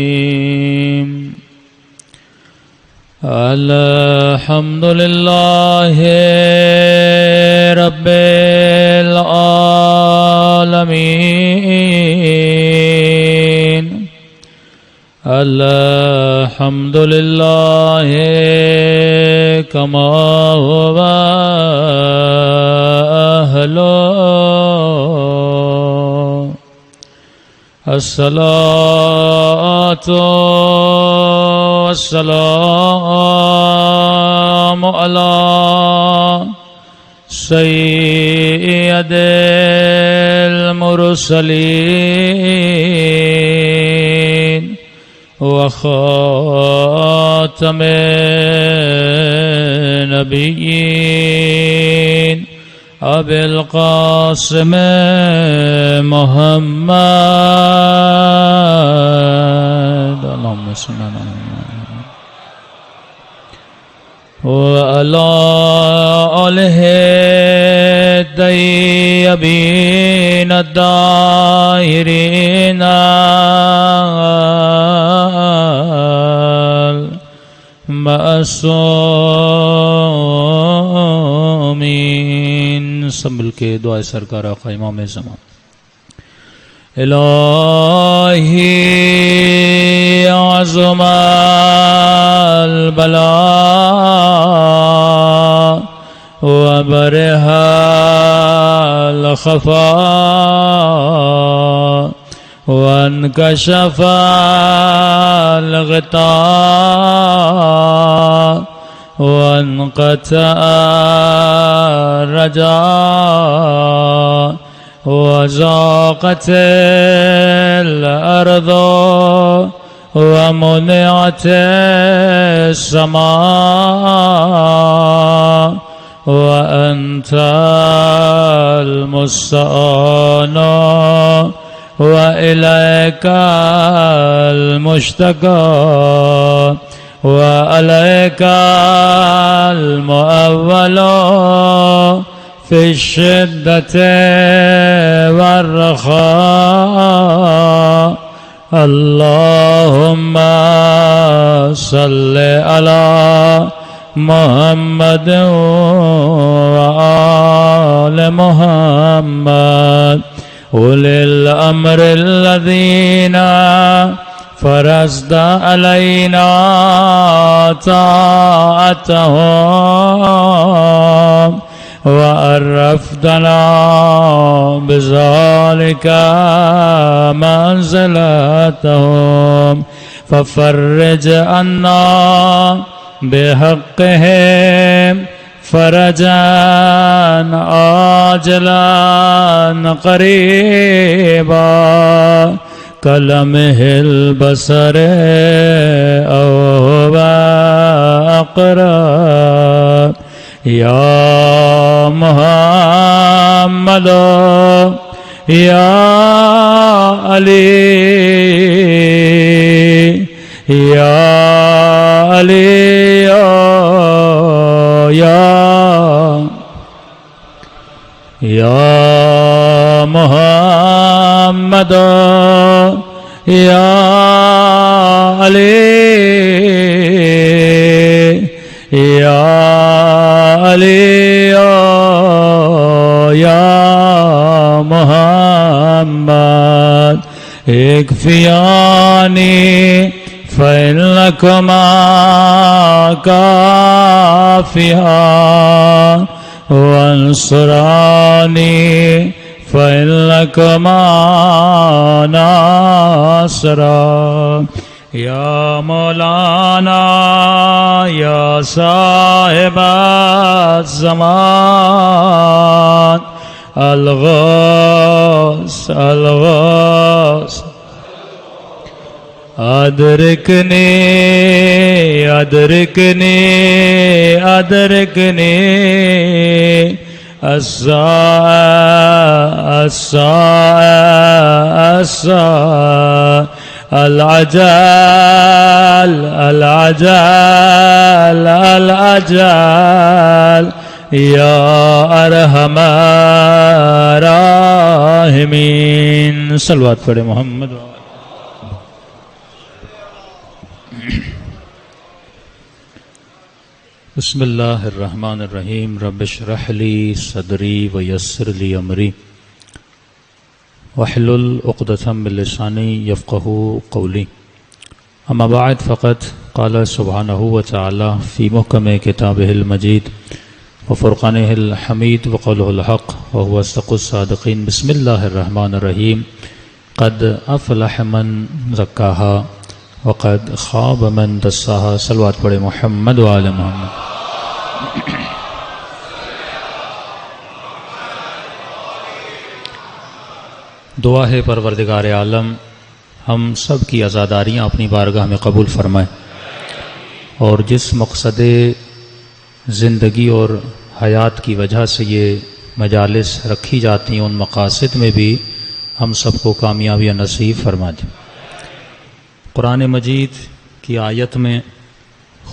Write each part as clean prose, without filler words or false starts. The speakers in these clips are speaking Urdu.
الرحيم الحمد لله رب العالمين الحمد لله كما هو أهله الصلاة والسلام على سيد المرسلين وخاتم النبيين أبي القاسم محمد اللهم صل على محمد وعلى آله الطيبين الطاهرين المعصومين سب مل کے دعائے سرکار آقا امام زمان الہی عظم البلاء وبرح الخفاء وانكشف الغطاء وانقطع الرجاء وزاقت الأرض ومنعت السماء وأنت المستعان وإليك المشتكى وعليك المؤول في الشدة والرخاء اللهم صل على محمد وآل محمد أولي الأمر الذين فرضت علينا طاعتهم وعرفتنا بذلك منزلتهم ففرج عنا بحقهم فرجا عاجلا قريبا كلمح البصر أو هو أقرب يا محمد يا علي يا علي يا محمد يا علي يا علي يا محمد اكفياني فإنكما كافيان وانصراني فإنكما ناصرا يا مولانا يا صاحب الزمان الغوث الغوث أدركني أدركني أدركني الساعة الساعة الساعة العجل العجل العجل یا ارحم الراحمین. صلوات پڑھے محمد. بسم اللہ الرحمن الرحیم. رب اشرح لی صدری ویسر لی امری واحلل عقدۃ من لسانی یفقهوا قولی. اما بعد فقد قال سبحانہ وتعالی فی محکم کتابہ المجید وفرقانہ الحمید وقولہ الحق وهو اصدق الصادقین. بسم اللہ الرحمن الرحیم. قد افلح من زکاہا وقد خاب من دساہا. صلوات پڑھے محمد وآل محمد. دعا ہے پروردگار عالم ہم سب کی عزاداریاں اپنی بارگاہ میں قبول فرمائے، اور جس مقصد زندگی اور حیات کی وجہ سے یہ مجالس رکھی جاتی ہیں ان مقاصد میں بھی ہم سب کو کامیابی نصیب فرما دے. قرآن مجید کی آیت میں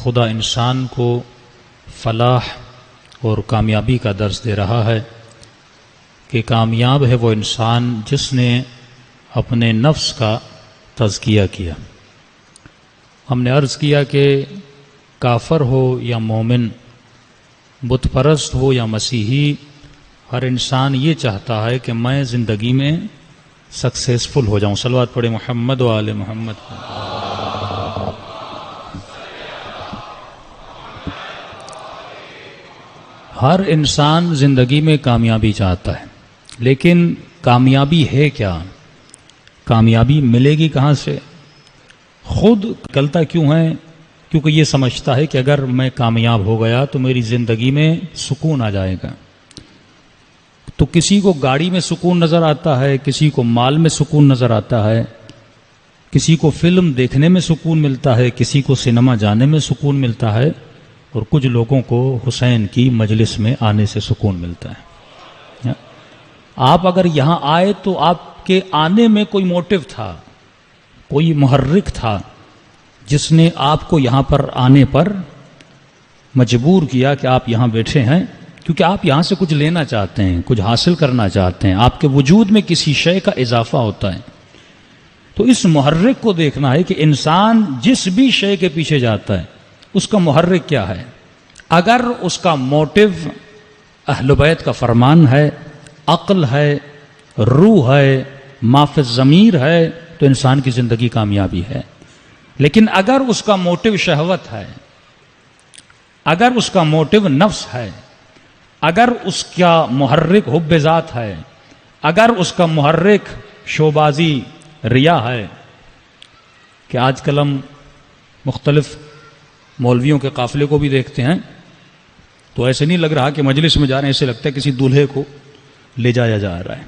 خدا انسان کو فلاح اور کامیابی کا درس دے رہا ہے کہ کامیاب ہے وہ انسان جس نے اپنے نفس کا تزکیہ کیا. ہم نے عرض کیا کہ کافر ہو یا مومن، بت پرست ہو یا مسیحی، ہر انسان یہ چاہتا ہے کہ میں زندگی میں سکسیسفل ہو جاؤں. صلوات پڑھے محمد و آل محمد. ہر انسان زندگی میں کامیابی چاہتا ہے، لیکن کامیابی ہے کیا؟ کامیابی ملے گی کہاں سے؟ خود نکلتا کیوں ہے؟ کیونکہ یہ سمجھتا ہے کہ اگر میں کامیاب ہو گیا تو میری زندگی میں سکون آ جائے گا. تو کسی کو گاڑی میں سکون نظر آتا ہے، کسی کو مال میں سکون نظر آتا ہے، کسی کو فلم دیکھنے میں سکون ملتا ہے، کسی کو سینما جانے میں سکون ملتا ہے، اور کچھ لوگوں کو حسین کی مجلس میں آنے سے سکون ملتا ہے. آپ اگر یہاں آئے تو آپ کے آنے میں کوئی موٹیو تھا، کوئی محرک تھا جس نے آپ کو یہاں پر آنے پر مجبور کیا کہ آپ یہاں بیٹھے ہیں، کیونکہ آپ یہاں سے کچھ لینا چاہتے ہیں، کچھ حاصل کرنا چاہتے ہیں، آپ کے وجود میں کسی شے کا اضافہ ہوتا ہے. تو اس محرک کو دیکھنا ہے کہ انسان جس بھی شے کے پیچھے جاتا ہے اس کا محرک کیا ہے. اگر اس کا موٹیو اہل بیت کا فرمان ہے، عقل ہے، روح ہے، معاف الضمیر ہے، تو انسان کی زندگی کامیابی ہے. لیکن اگر اس کا موٹیو شہوت ہے، اگر اس کا موٹیو نفس ہے، اگر اس کا محرک حب ذات ہے، اگر اس کا محرک شوبازی ریا ہے، کہ آج کل ہم مختلف مولویوں کے قافلے کو بھی دیکھتے ہیں تو ایسے نہیں لگ رہا کہ مجلس میں جا رہے ہیں، ایسے لگتا ہے کسی دولہے کو لے جایا جا رہا ہے.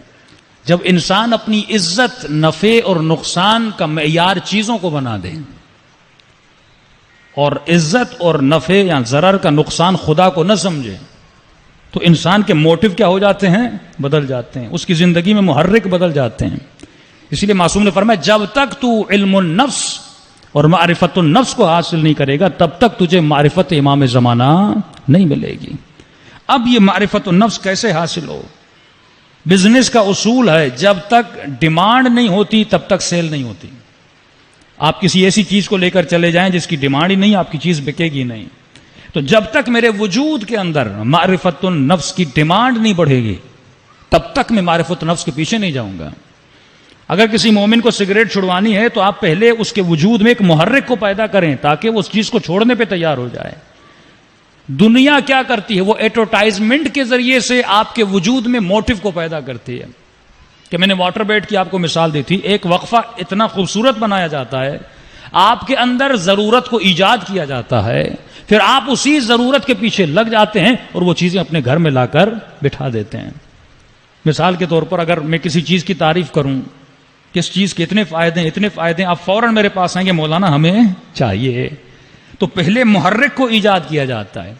جب انسان اپنی عزت، نفع اور نقصان کا معیار چیزوں کو بنا دے، اور عزت اور نفع یا ضرر کا نقصان خدا کو نہ سمجھے، تو انسان کے موٹیو کیا ہو جاتے ہیں؟ بدل جاتے ہیں. اس کی زندگی میں محرک بدل جاتے ہیں. اسی لیے معصوم نے فرمایا جب تک تو علم النفس اور معرفت النفس کو حاصل نہیں کرے گا تب تک تجھے معرفت امام زمانہ نہیں ملے گی. اب یہ معرفت النفس کیسے حاصل ہو؟ بزنس کا اصول ہے جب تک ڈیمانڈ نہیں ہوتی تب تک سیل نہیں ہوتی. آپ کسی ایسی چیز کو لے کر چلے جائیں جس کی ڈیمانڈ ہی نہیں، آپ کی چیز بکے گی نہیں. تو جب تک میرے وجود کے اندر معرفت النفس کی ڈیمانڈ نہیں بڑھے گی تب تک میں معرفت النفس کے پیچھے نہیں جاؤں گا. اگر کسی مومن کو سگریٹ چھڑوانی ہے تو آپ پہلے اس کے وجود میں ایک محرک کو پیدا کریں تاکہ وہ اس چیز کو چھوڑنے پہ تیار ہو جائے. دنیا کیا کرتی ہے؟ وہ ایڈورٹائزمنٹ کے ذریعے سے آپ کے وجود میں موٹیو کو پیدا کرتی ہے. کہ میں نے واٹر بیڈ کی آپ کو مثال دی تھی، ایک وقفہ اتنا خوبصورت بنایا جاتا ہے، آپ کے اندر ضرورت کو ایجاد کیا جاتا ہے، پھر آپ اسی ضرورت کے پیچھے لگ جاتے ہیں اور وہ چیزیں اپنے گھر میں لا کر بٹھا دیتے ہیں. مثال کے طور پر اگر میں کسی چیز کی تعریف کروں، کس چیز کے اتنے فائدے ہیں، آپ فوراً میرے پاس آئیں گے مولانا ہمیں چاہیے. تو پہلے محرک کو ایجاد کیا جاتا ہے،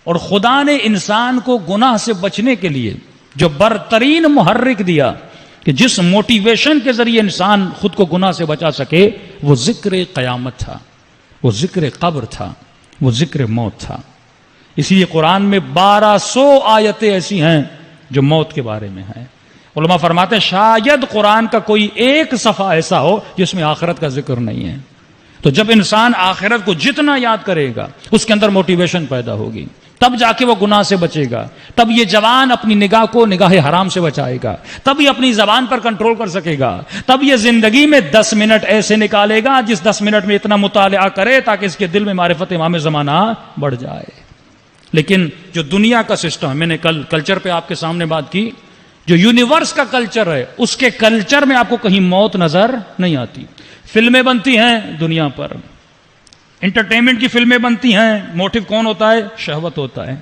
اور خدا نے انسان کو گناہ سے بچنے کے لیے جو برترین محرک دیا کہ جس موٹیویشن کے ذریعے انسان خود کو گناہ سے بچا سکے، وہ ذکر قیامت تھا، وہ ذکر قبر تھا، وہ ذکر موت تھا. اسی لیے قرآن میں 1200 آیتیں ایسی ہیں جو موت کے بارے میں ہیں. علماء فرماتے ہیں شاید قرآن کا کوئی ایک صفحہ ایسا ہو جس میں آخرت کا ذکر نہیں ہے. تو جب انسان آخرت کو جتنا یاد کرے گا اس کے اندر موٹیویشن پیدا ہوگی، تب جا کے وہ گناہ سے بچے گا. تب یہ جوان اپنی نگاہ کو نگاہ حرام سے بچائے گا، تب یہ اپنی زبان پر کنٹرول کر سکے گا. تب یہ زندگی میں 10 منٹ ایسے نکالے گا جس 10 منٹ میں اتنا مطالعہ کرے تاکہ اس کے دل میں معرفت امام زمانہ بڑھ جائے. لیکن جو دنیا کا سسٹم ہے، میں نے کل کلچر پہ آپ کے سامنے بات کی، جو یونیورس کا کلچر ہے اس کے کلچر میں آپ کو کہیں موت نظر نہیں آتی. فلمیں بنتی ہیں دنیا پر، انٹرٹینمنٹ کی فلمیں بنتی ہیں، موٹیو کون ہوتا ہے؟ شہوت ہوتا ہے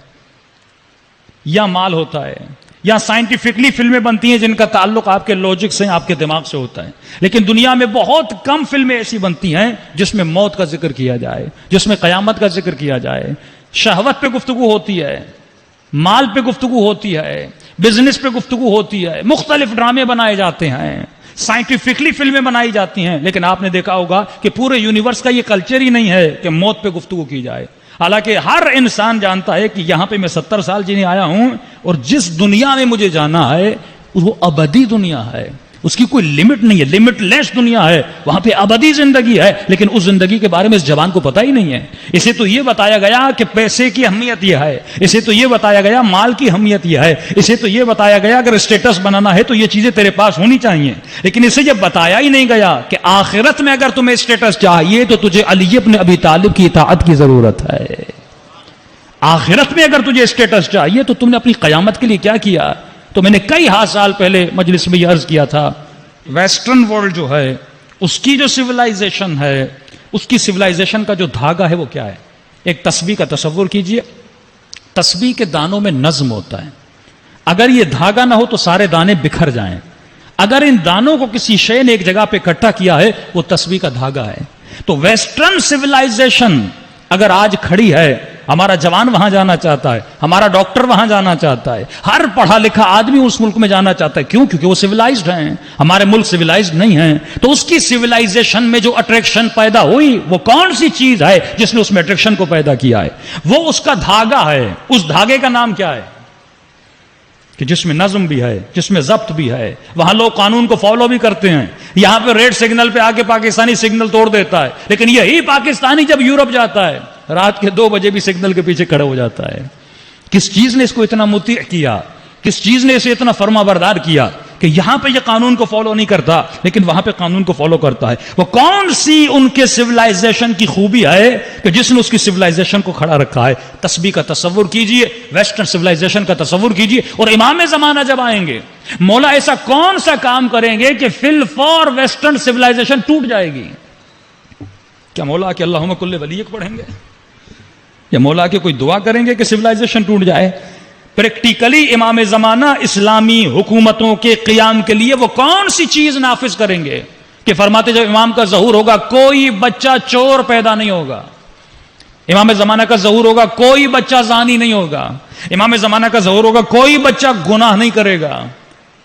یا مال ہوتا ہے. یا سائنٹیفکلی فلمیں بنتی ہیں جن کا تعلق آپ کے لاجک سے، آپ کے دماغ سے ہوتا ہے. لیکن دنیا میں بہت کم فلمیں ایسی بنتی ہیں جس میں موت کا ذکر کیا جائے، جس میں قیامت کا ذکر کیا جائے. شہوت پہ گفتگو ہوتی ہے، مال پہ گفتگو ہوتی ہے، بزنس پہ گفتگو ہوتی ہے، مختلف ڈرامے بنائے جاتے ہیں، سائنٹیفکلی فلمیں بنائی جاتی ہیں. لیکن آپ نے دیکھا ہوگا کہ پورے یونیورس کا یہ کلچر ہی نہیں ہے کہ موت پہ گفتگو کی جائے. حالانکہ ہر انسان جانتا ہے کہ یہاں پہ میں 70 سال جینے آیا ہوں اور جس دنیا میں مجھے جانا ہے وہ ابدی دنیا ہے، اس کی کوئی لمٹ نہیں ہے، لمٹ لیس دنیا ہے، وہاں پہ ابدی زندگی ہے. لیکن اس زندگی کے بارے میں اس جوان کو پتہ ہی نہیں ہے. اسے تو یہ بتایا گیا کہ پیسے کی اہمیت یہ ہے، اسے تو یہ بتایا گیا مال کی اہمیت یہ ہے، اسے تو یہ بتایا گیا اگر اسٹیٹس بنانا ہے تو یہ چیزیں تیرے پاس ہونی چاہیے. لیکن اسے یہ بتایا ہی نہیں گیا کہ آخرت میں اگر تمہیں اسٹیٹس چاہیے تو تجھے علی بن ابی طالب کی اطاعت کی ضرورت ہے. آخرت میں اگر تجھے اسٹیٹس چاہیے تو تم نے اپنی قیامت کے لیے کیا کیا؟ تو میں نے کئی سال پہلے مجلس میں یہ عرض کیا تھا، ویسٹرن ورلڈ جو ہے اس کی جو سویلائزیشن ہے، اس کی سویلائزیشن کا جو دھاگا ہے وہ کیا ہے؟ ایک تسبیح کا تصور کیجئے. تسبیح کے دانوں میں نظم ہوتا ہے. اگر یہ دھاگا نہ ہو تو سارے دانے بکھر جائیں. اگر ان دانوں کو کسی شے نے ایک جگہ پہ اکٹھا کیا ہے وہ تسبیح کا دھاگا ہے. تو ویسٹرن سویلائزیشن اگر آج کھڑی ہے، ہمارا جوان وہاں جانا چاہتا ہے، ہمارا ڈاکٹر وہاں جانا چاہتا ہے، ہر پڑھا لکھا آدمی اس ملک میں جانا چاہتا ہے. کیوں؟ کیونکہ وہ سویلائزڈ ہیں. ہمارے ملک سویلائزڈ نہیں ہیں. تو اس کی سویلائزیشن میں جو اٹریکشن پیدا ہوئی وہ کون سی چیز ہے جس نے اس میں اٹریکشن کو پیدا کیا ہے؟ وہ اس کا دھاگا ہے. اس دھاگے کا نام کیا ہے؟ کہ جس میں نظم بھی ہے، جس میں ضبط بھی ہے. وہاں لوگ قانون کو فالو بھی کرتے ہیں. یہاں پہ ریڈ سگنل پہ آ کے پاکستانی سگنل توڑ دیتا ہے، لیکن یہی پاکستانی جب یورپ جاتا ہے رات کے 2 بجے بھی سگنل کے پیچھے کھڑا ہو جاتا ہے. کس چیز نے اس کو اتنا مطیع کیا؟ کس چیز نے اسے اتنا فرما بردار کیا کہ یہاں پہ یہ قانون کو فالو نہیں کرتا لیکن وہاں پہ قانون کو فالو کرتا ہے؟ وہ کون سی ان کے سویلائزیشن کی خوبی ہے کہ جس نے اس کی سویلائزیشن کو کھڑا رکھا ہے؟ تسبیح کا تصور کیجئے، ویسٹرن سویلائزیشن کا تصور کیجئے. اور امام زمانہ جب آئیں گے، مولا ایسا کون سا کام کریں گے کہ فل فور ویسٹرن سویلائزیشن ٹوٹ جائے گی؟ کیا مولا کہ اللہم کل ولیک پڑھیں گے یا مولا کے کوئی دعا کریں گے کہ سویلائزیشن ٹوٹ جائے؟ پریکٹیکلی امام زمانہ اسلامی حکومتوں کے قیام کے لیے وہ کون سی چیز نافذ کریں گے کہ فرماتے جب امام کا ظہور ہوگا کوئی بچہ چور پیدا نہیں ہوگا، امام زمانہ کا ظہور ہوگا کوئی بچہ زانی نہیں ہوگا، امام زمانہ کا ظہور ہوگا کوئی بچہ گناہ نہیں کرے گا.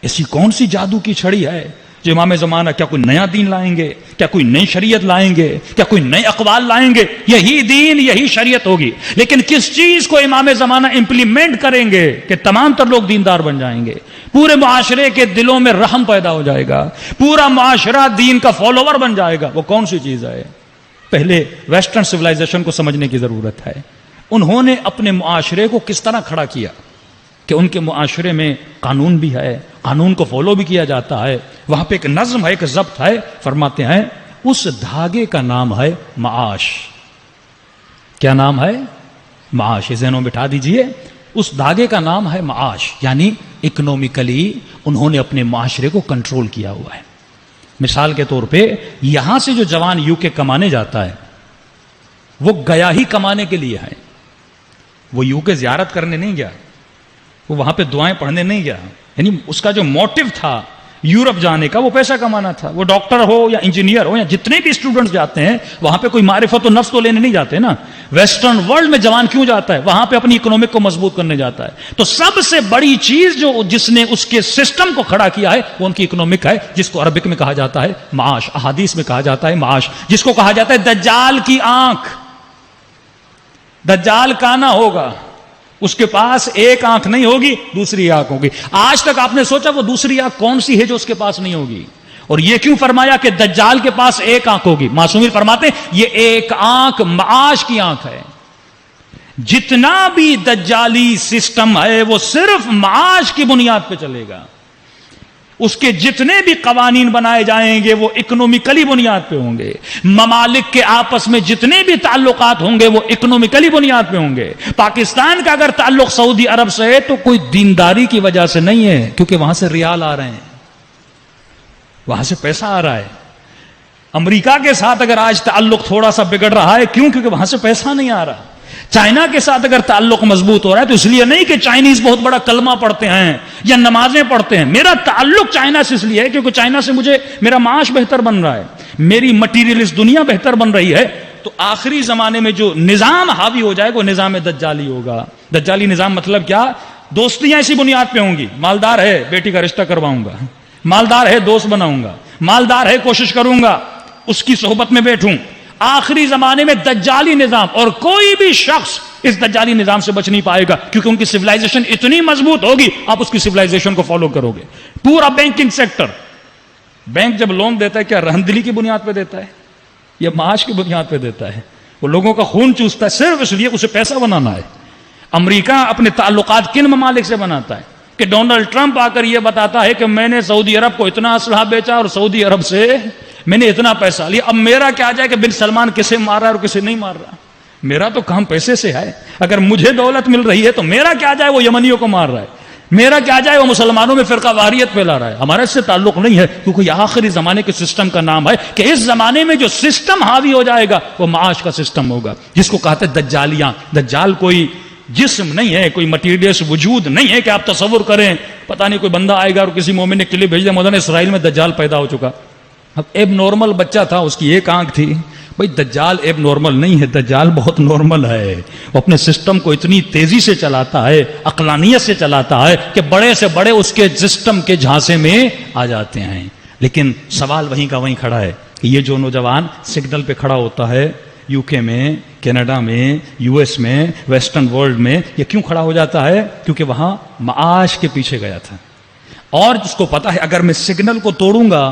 ایسی کون سی جادو کی چھڑی ہے جو امام زمانہ کیا کوئی نیا دین لائیں گے؟ کیا کوئی نئی شریعت لائیں گے؟ کیا کوئی نئے اقوال لائیں گے؟ یہی دین، یہی شریعت ہوگی. لیکن کس چیز کو امام زمانہ امپلیمنٹ کریں گے کہ تمام تر لوگ دیندار بن جائیں گے، پورے معاشرے کے دلوں میں رحم پیدا ہو جائے گا، پورا معاشرہ دین کا فالوور بن جائے گا؟ وہ کون سی چیز ہے؟ پہلے ویسٹرن سویلائزیشن کو سمجھنے کی ضرورت ہے. انہوں نے اپنے معاشرے کو کس طرح کھڑا کیا کہ ان کے معاشرے میں قانون بھی ہے، قانون کو فالو بھی کیا جاتا ہے، وہاں پہ ایک نظم ہے، ایک ضبط ہے. فرماتے ہیں اس دھاگے کا نام ہے معاش. کیا نام ہے؟ معاش. ذہنوں میں بٹھا دیجئے، اس دھاگے کا نام ہے معاش. یعنی اکنومیکلی انہوں نے اپنے معاشرے کو کنٹرول کیا ہوا ہے. مثال کے طور پہ یہاں سے جو جوان یو کے کمانے جاتا ہے وہ گیا ہی کمانے کے لیے ہے. وہ یو کے زیارت کرنے نہیں گیا، وہ وہاں پہ دعائیں پڑھنے نہیں گیا. یعنی اس کا جو موٹیو تھا یورپ جانے کا وہ پیسہ کمانا تھا. وہ ڈاکٹر ہو یا انجینئر ہو یا جتنے بھی اسٹوڈنٹس جاتے ہیں وہاں پہ کوئی معرفت و نفس تو لینے نہیں جاتے نا. ویسٹرن ورلڈ میں جوان کیوں جاتا ہے؟ وہاں پہ اپنی اکنومک کو مضبوط کرنے جاتا ہے. تو سب سے بڑی چیز جو جس نے اس کے سسٹم کو کھڑا کیا ہے وہ ان کی اکنومک ہے، جس کو عربک میں کہا جاتا ہے معاش، احادیث میں کہا جاتا ہے معاش، جس کو کہا جاتا ہے دجال کی آنکھ. دجال کانا ہوگا، اس کے پاس ایک آنکھ نہیں ہوگی، دوسری آنکھ ہوگی. آج تک آپ نے سوچا وہ دوسری آنکھ کون سی ہے جو اس کے پاس نہیں ہوگی؟ اور یہ کیوں فرمایا کہ دجال کے پاس ایک آنکھ ہوگی؟ معصومین فرماتے ہیں یہ ایک آنکھ معاش کی آنکھ ہے. جتنا بھی دجالی سسٹم ہے وہ صرف معاش کی بنیاد پہ چلے گا. اس کے جتنے بھی قوانین بنائے جائیں گے وہ اکنومیکلی بنیاد پہ ہوں گے. ممالک کے آپس میں جتنے بھی تعلقات ہوں گے وہ اکنومیکلی بنیاد پہ ہوں گے. پاکستان کا اگر تعلق سعودی عرب سے ہے تو کوئی دینداری کی وجہ سے نہیں ہے، کیونکہ وہاں سے ریال آ رہے ہیں، وہاں سے پیسہ آ رہا ہے. امریکہ کے ساتھ اگر آج تعلق تھوڑا سا بگڑ رہا ہے، کیوں؟ کیونکہ وہاں سے پیسہ نہیں آ رہا. چائنا کے ساتھ اگر تعلق مضبوط ہو رہا ہے تو اس لیے نہیں کہ چائنیز بہت بڑا کلمہ پڑھتے ہیں یا نمازیں پڑھتے ہیں. میرا تعلق چائنا سے اس لیے ہے کیونکہ چائنا سے مجھے میرا معاش بہتر بن رہا ہے، میری مٹیریلسٹ دنیا بہتر بن رہی ہے. تو آخری زمانے میں جو نظام حاوی ہو جائے گا وہ نظام دجالی ہوگا. دجالی نظام مطلب کیا؟ دوستیاں اسی بنیاد پہ ہوں گی. مالدار ہے بیٹی کا رشتہ کرواؤں گا، مالدار ہے دوست بناؤں گا، مالدار ہے کوشش کروں گا اس کی صحبت میں بیٹھوں. آخری زمانے میں دجالی نظام، اور کوئی بھی شخص اس دجالی نظام سے بچ نہیں پائے گا کیونکہ ان کی سویلائزیشن اتنی مضبوط ہوگی آپ اس کی سویلائزیشن کو فالو کرو گے. پورا بینکنگ سیکٹر، بینک جب لون دیتا ہے کیا رہندلی کی بنیاد پہ دیتا ہے یا معاش کی بنیاد پہ دیتا ہے؟ وہ لوگوں کا خون چوستا ہے صرف اس لیے اسے پیسہ بنانا ہے. امریکہ اپنے تعلقات کن ممالک سے بناتا ہے کہ ڈونلڈ ٹرمپ آ کر یہ بتاتا ہے کہ میں نے سعودی عرب کو اتنا اسلحہ بیچا اور سعودی عرب سے میں نے اتنا پیسہ لیا. اب میرا کیا جائے کہ بن سلمان کسے مار رہا ہے اور کسے نہیں مار رہا؟ میرا تو کام پیسے سے ہے. اگر مجھے دولت مل رہی ہے تو میرا کیا جائے وہ یمنیوں کو مار رہا ہے، میرا کیا جائے وہ مسلمانوں میں فرقہ واریت پھیلا رہا ہے. ہمارا اس سے تعلق نہیں ہے کیونکہ یہ آخری زمانے کے سسٹم کا نام ہے کہ اس زمانے میں جو سسٹم حاوی ہو جائے گا وہ معاش کا سسٹم ہوگا، جس کو کہتے ہیں دجالیاں. دجال کوئی جسم نہیں ہے، کوئی مٹیریلس وجود نہیں ہے کہ آپ تصور کریں پتہ نہیں کوئی بندہ آئے گا اور کسی مومن نے کلپ بھیج دیا مولانا اسرائیل میں دجال پیدا ہو چکا. اب ایب نارمل بچہ تھا، اس کی ایک آنکھ تھی. بھائی دجال ایب نارمل نہیں ہے، دجال بہت نارمل ہے. وہ اپنے سسٹم کو اتنی تیزی سے چلاتا ہے، عقلانیت سے چلاتا ہے کہ بڑے سے بڑے اس کے سسٹم کے جھانسے میں آ جاتے ہیں. لیکن سوال وہیں کا وہیں کھڑا ہے کہ یہ جو نوجوان سگنل پہ کھڑا ہوتا ہے یو کے میں، کینیڈا میں، یو ایس میں، ویسٹرن ورلڈ میں، یہ کیوں کھڑا ہو جاتا ہے؟ کیونکہ وہاں معاش کے پیچھے گیا تھا اور جس کو پتا ہے اگر میں سگنل کو توڑوں گا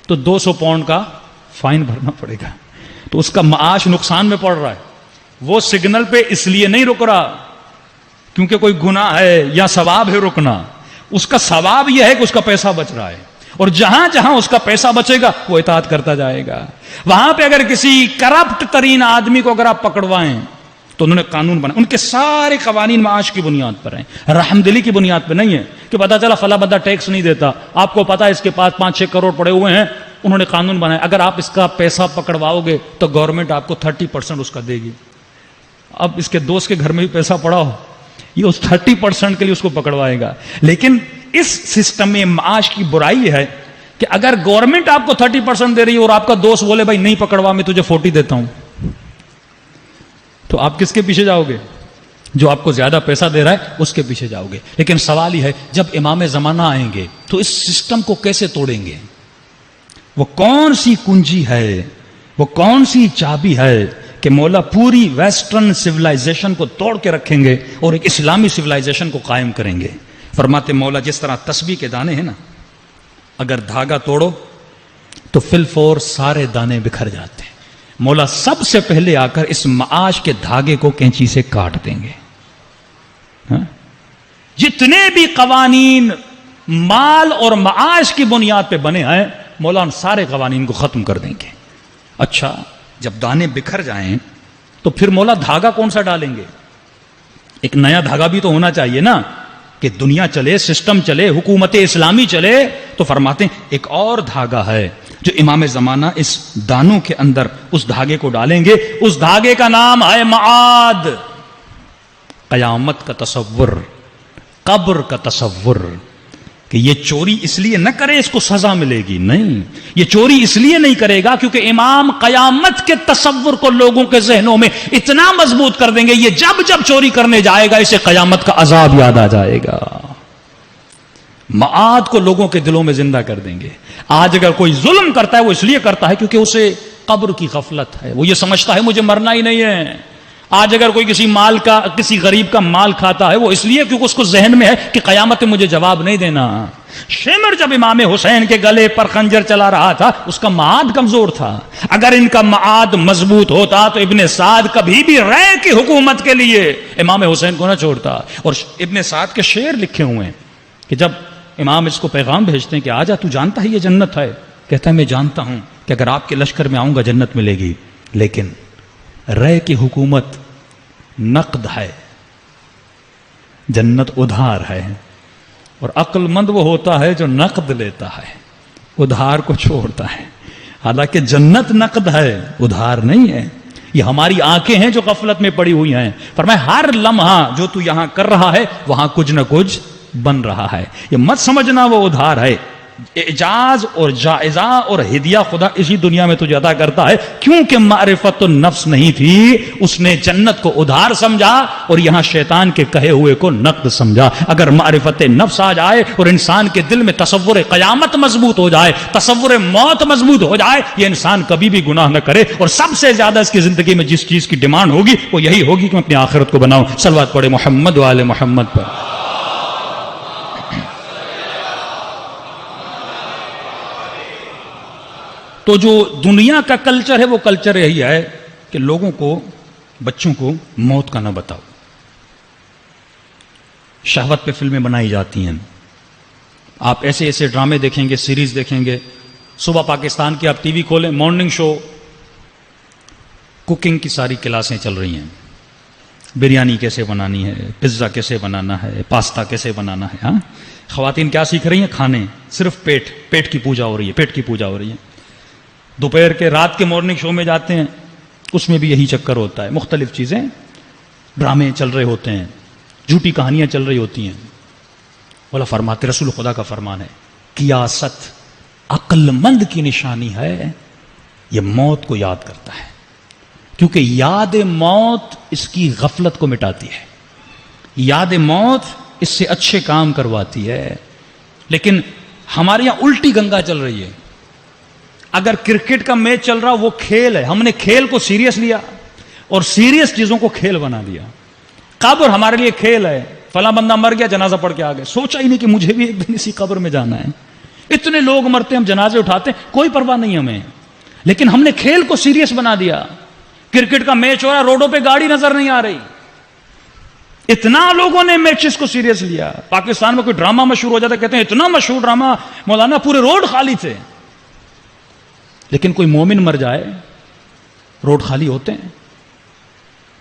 تو 200 پاؤنڈ کا فائن بھرنا پڑے گا، تو اس کا معاش نقصان میں پڑ رہا ہے. وہ سگنل پہ اس لیے نہیں رک رہا کیونکہ کوئی گناہ ہے یا ثواب ہے رکنا، اس کا ثواب یہ ہے کہ اس کا پیسہ بچ رہا ہے، اور جہاں جہاں اس کا پیسہ بچے گا وہ اطاعت کرتا جائے گا. وہاں پہ اگر کسی کرپٹ ترین آدمی کو اگر آپ پکڑوائیں تو انہوں نے قانون بنا، ان کے سارے قوانین معاش کی بنیاد پر ہیں، رحمدلی کی بنیاد پہ نہیں ہے کہ پتا چلا فلاں بندہ ٹیکس نہیں دیتا، آپ کو پتا ہے اس کے پاس 5-6 کروڑ پڑے ہوئے ہیں، انہوں نے قانون بنایا اگر آپ اس کا پیسہ پکڑواؤ گے تو گورنمنٹ آپ کو 30% اس کا دے گی. اب اس کے دوست کے گھر میں بھی پیسہ پڑا ہو، یہ اس 30% کے لیے اس کو پکڑوائے گا. لیکن اس سسٹم میں معاش کی برائی ہے کہ اگر گورنمنٹ آپ کو 30% دے رہی ہے اور آپ کا دوست بولے بھائی نہیں پکڑوا میں تجھے 40 دیتا ہوں، تو آپ کس کے پیچھے جاؤ گے؟ جو آپ کو زیادہ پیسہ دے رہا ہے اس کے پیچھے جاؤ گے. لیکن سوال یہ ہے جب امام زمانہ آئیں گے تو اس سسٹم کو کیسے توڑیں گے؟ وہ کون سی کنجی ہے، وہ کون سی چابی ہے کہ مولا پوری ویسٹرن سویلائزیشن کو توڑ کے رکھیں گے اور ایک اسلامی سویلائزیشن کو قائم کریں گے؟ فرماتے مولا جس طرح تسبیح کے دانے ہیں نا، اگر دھاگا توڑو تو فل فور سارے دانے بکھر جاتے ہیں. مولا سب سے پہلے آ کر اس معاش کے دھاگے کو کینچی سے کاٹ دیں گے. جتنے بھی قوانین مال اور معاش کی بنیاد پہ بنے ہیں مولا ان سارے قوانین کو ختم کر دیں گے. اچھا جب دانے بکھر جائیں تو پھر مولا دھاگا کون سا ڈالیں گے؟ ایک نیا دھاگا بھی تو ہونا چاہیے نا کہ دنیا چلے، سسٹم چلے، حکومت اسلامی چلے. تو فرماتے ہیں ایک اور دھاگا ہے جو امام زمانہ اس دانوں کے اندر اس دھاگے کو ڈالیں گے. اس دھاگے کا نام ہے معاد، قیامت کا تصور، قبر کا تصور. کہ یہ چوری اس لیے نہ کرے اس کو سزا ملے گی، نہیں، یہ چوری اس لیے نہیں کرے گا کیونکہ امام قیامت کے تصور کو لوگوں کے ذہنوں میں اتنا مضبوط کر دیں گے یہ جب جب چوری کرنے جائے گا اسے قیامت کا عذاب یاد آ جائے گا. معاد کو لوگوں کے دلوں میں زندہ کر دیں گے. آج اگر کوئی ظلم کرتا ہے وہ اس لیے کرتا ہے کیونکہ اسے قبر کی غفلت ہے، وہ یہ سمجھتا ہے مجھے مرنا ہی نہیں ہے. آج اگر کوئی کسی غریب کا مال کھاتا ہے وہ اس لیے کیونکہ اس کو ذہن میں ہے کہ قیامت میں مجھے جواب نہیں دینا. شمر جب امام حسین کے گلے پر خنجر چلا رہا تھا اس کا معاد کمزور تھا. اگر ان کا معاد مضبوط ہوتا تو ابن سعد کبھی بھی رے کی حکومت کے لیے امام حسین کو نہ چھوڑتا. اور ابن سعد کے شعر لکھے ہوئے ہیں کہ جب امام اس کو پیغام بھیجتے ہیں کہ آجا تو جانتا ہے یہ جنت ہے, کہتا ہے میں جانتا ہوں کہ اگر آپ کے لشکر میں آؤں گا جنت ملے گی, لیکن رے کی حکومت نقد ہے, جنت ادھار ہے. اور عقل مند وہ ہوتا ہے جو نقد لیتا ہے, ادھار کو چھوڑتا ہے. حالانکہ جنت نقد ہے, ادھار نہیں ہے. یہ ہماری آنکھیں ہیں جو غفلت میں پڑی ہوئی ہیں. فرمایا ہر لمحہ جو تو یہاں کر رہا ہے وہاں کچھ نہ کچھ بن رہا ہے. یہ مت سمجھنا وہ ادھار ہے. اعجاز اور جائزہ اور ہدیہ خدا اسی دنیا میں تجھے عطا کرتا ہے. کیونکہ معرفت النفس نہیں تھی اس نے جنت کو ادھار سمجھا اور یہاں شیطان کے کہے ہوئے کو نقد سمجھا. اگر معرفت نفس آ جائے اور انسان کے دل میں تصور قیامت مضبوط ہو جائے, تصور موت مضبوط ہو جائے, یہ انسان کبھی بھی گناہ نہ کرے. اور سب سے زیادہ اس کی زندگی میں جس چیز کی ڈیمانڈ ہوگی وہ یہی ہوگی کہ میں اپنی آخرت کو بناؤں. صلوات پڑھے محمد و آل محمد پر. تو جو دنیا کا کلچر ہے وہ کلچر یہی ہے کہ لوگوں کو, بچوں کو موت کا نہ بتاؤ. شہوت پہ فلمیں بنائی جاتی ہیں. آپ ایسے ایسے ڈرامے دیکھیں گے, سیریز دیکھیں گے. صبح پاکستان کی آپ ٹی وی کھولیں, مارننگ شو, کوکنگ کی ساری کلاسیں چل رہی ہیں. بریانی کیسے بنانی ہے, پزا کیسے بنانا ہے, پاستا کیسے بنانا ہے. ہاں, خواتین کیا سیکھ رہی ہیں؟ کھانے. صرف پیٹ کی پوجا ہو رہی ہے, پیٹ کی پوجا ہو رہی ہے. دوپہر کے رات کے مارننگ شو میں جاتے ہیں, اس میں بھی یہی چکر ہوتا ہے. مختلف چیزیں, ڈرامے چل رہے ہوتے ہیں, جھوٹی کہانیاں چل رہی ہوتی ہیں. بولا فرماتے رسول خدا کا فرمان ہے, قیاست عقل مند کی نشانی ہے, یہ موت کو یاد کرتا ہے. کیونکہ یاد موت اس کی غفلت کو مٹاتی ہے. یاد موت اس سے اچھے کام کرواتی ہے. لیکن ہمارے یہاں الٹی گنگا چل رہی ہے. اگر کرکٹ کا میچ چل رہا وہ کھیل ہے, ہم نے کھیل کو سیریس لیا اور سیریس چیزوں کو کھیل بنا دیا. قبر ہمارے لیے کھیل ہے. فلاں بندہ مر گیا, جنازہ پڑھ کے آ گئے. سوچا ہی نہیں کہ مجھے بھی ایک دن اسی قبر میں جانا ہے. اتنے لوگ مرتے ہیں, ہم جنازے اٹھاتے ہیں, کوئی پرواہ نہیں ہمیں. لیکن ہم نے کھیل کو سیریس بنا دیا. کرکٹ کا میچ ہو رہا, روڈوں پہ گاڑی نظر نہیں آ رہی. اتنا لوگوں نے میچز کو سیریس لیا. پاکستان میں کوئی ڈرامہ مشہور ہو جاتا, کہتے ہیں اتنا مشہور ڈرامہ مولانا, پورے روڈ خالی تھے. لیکن کوئی مومن مر جائے, روڈ خالی ہوتے ہیں,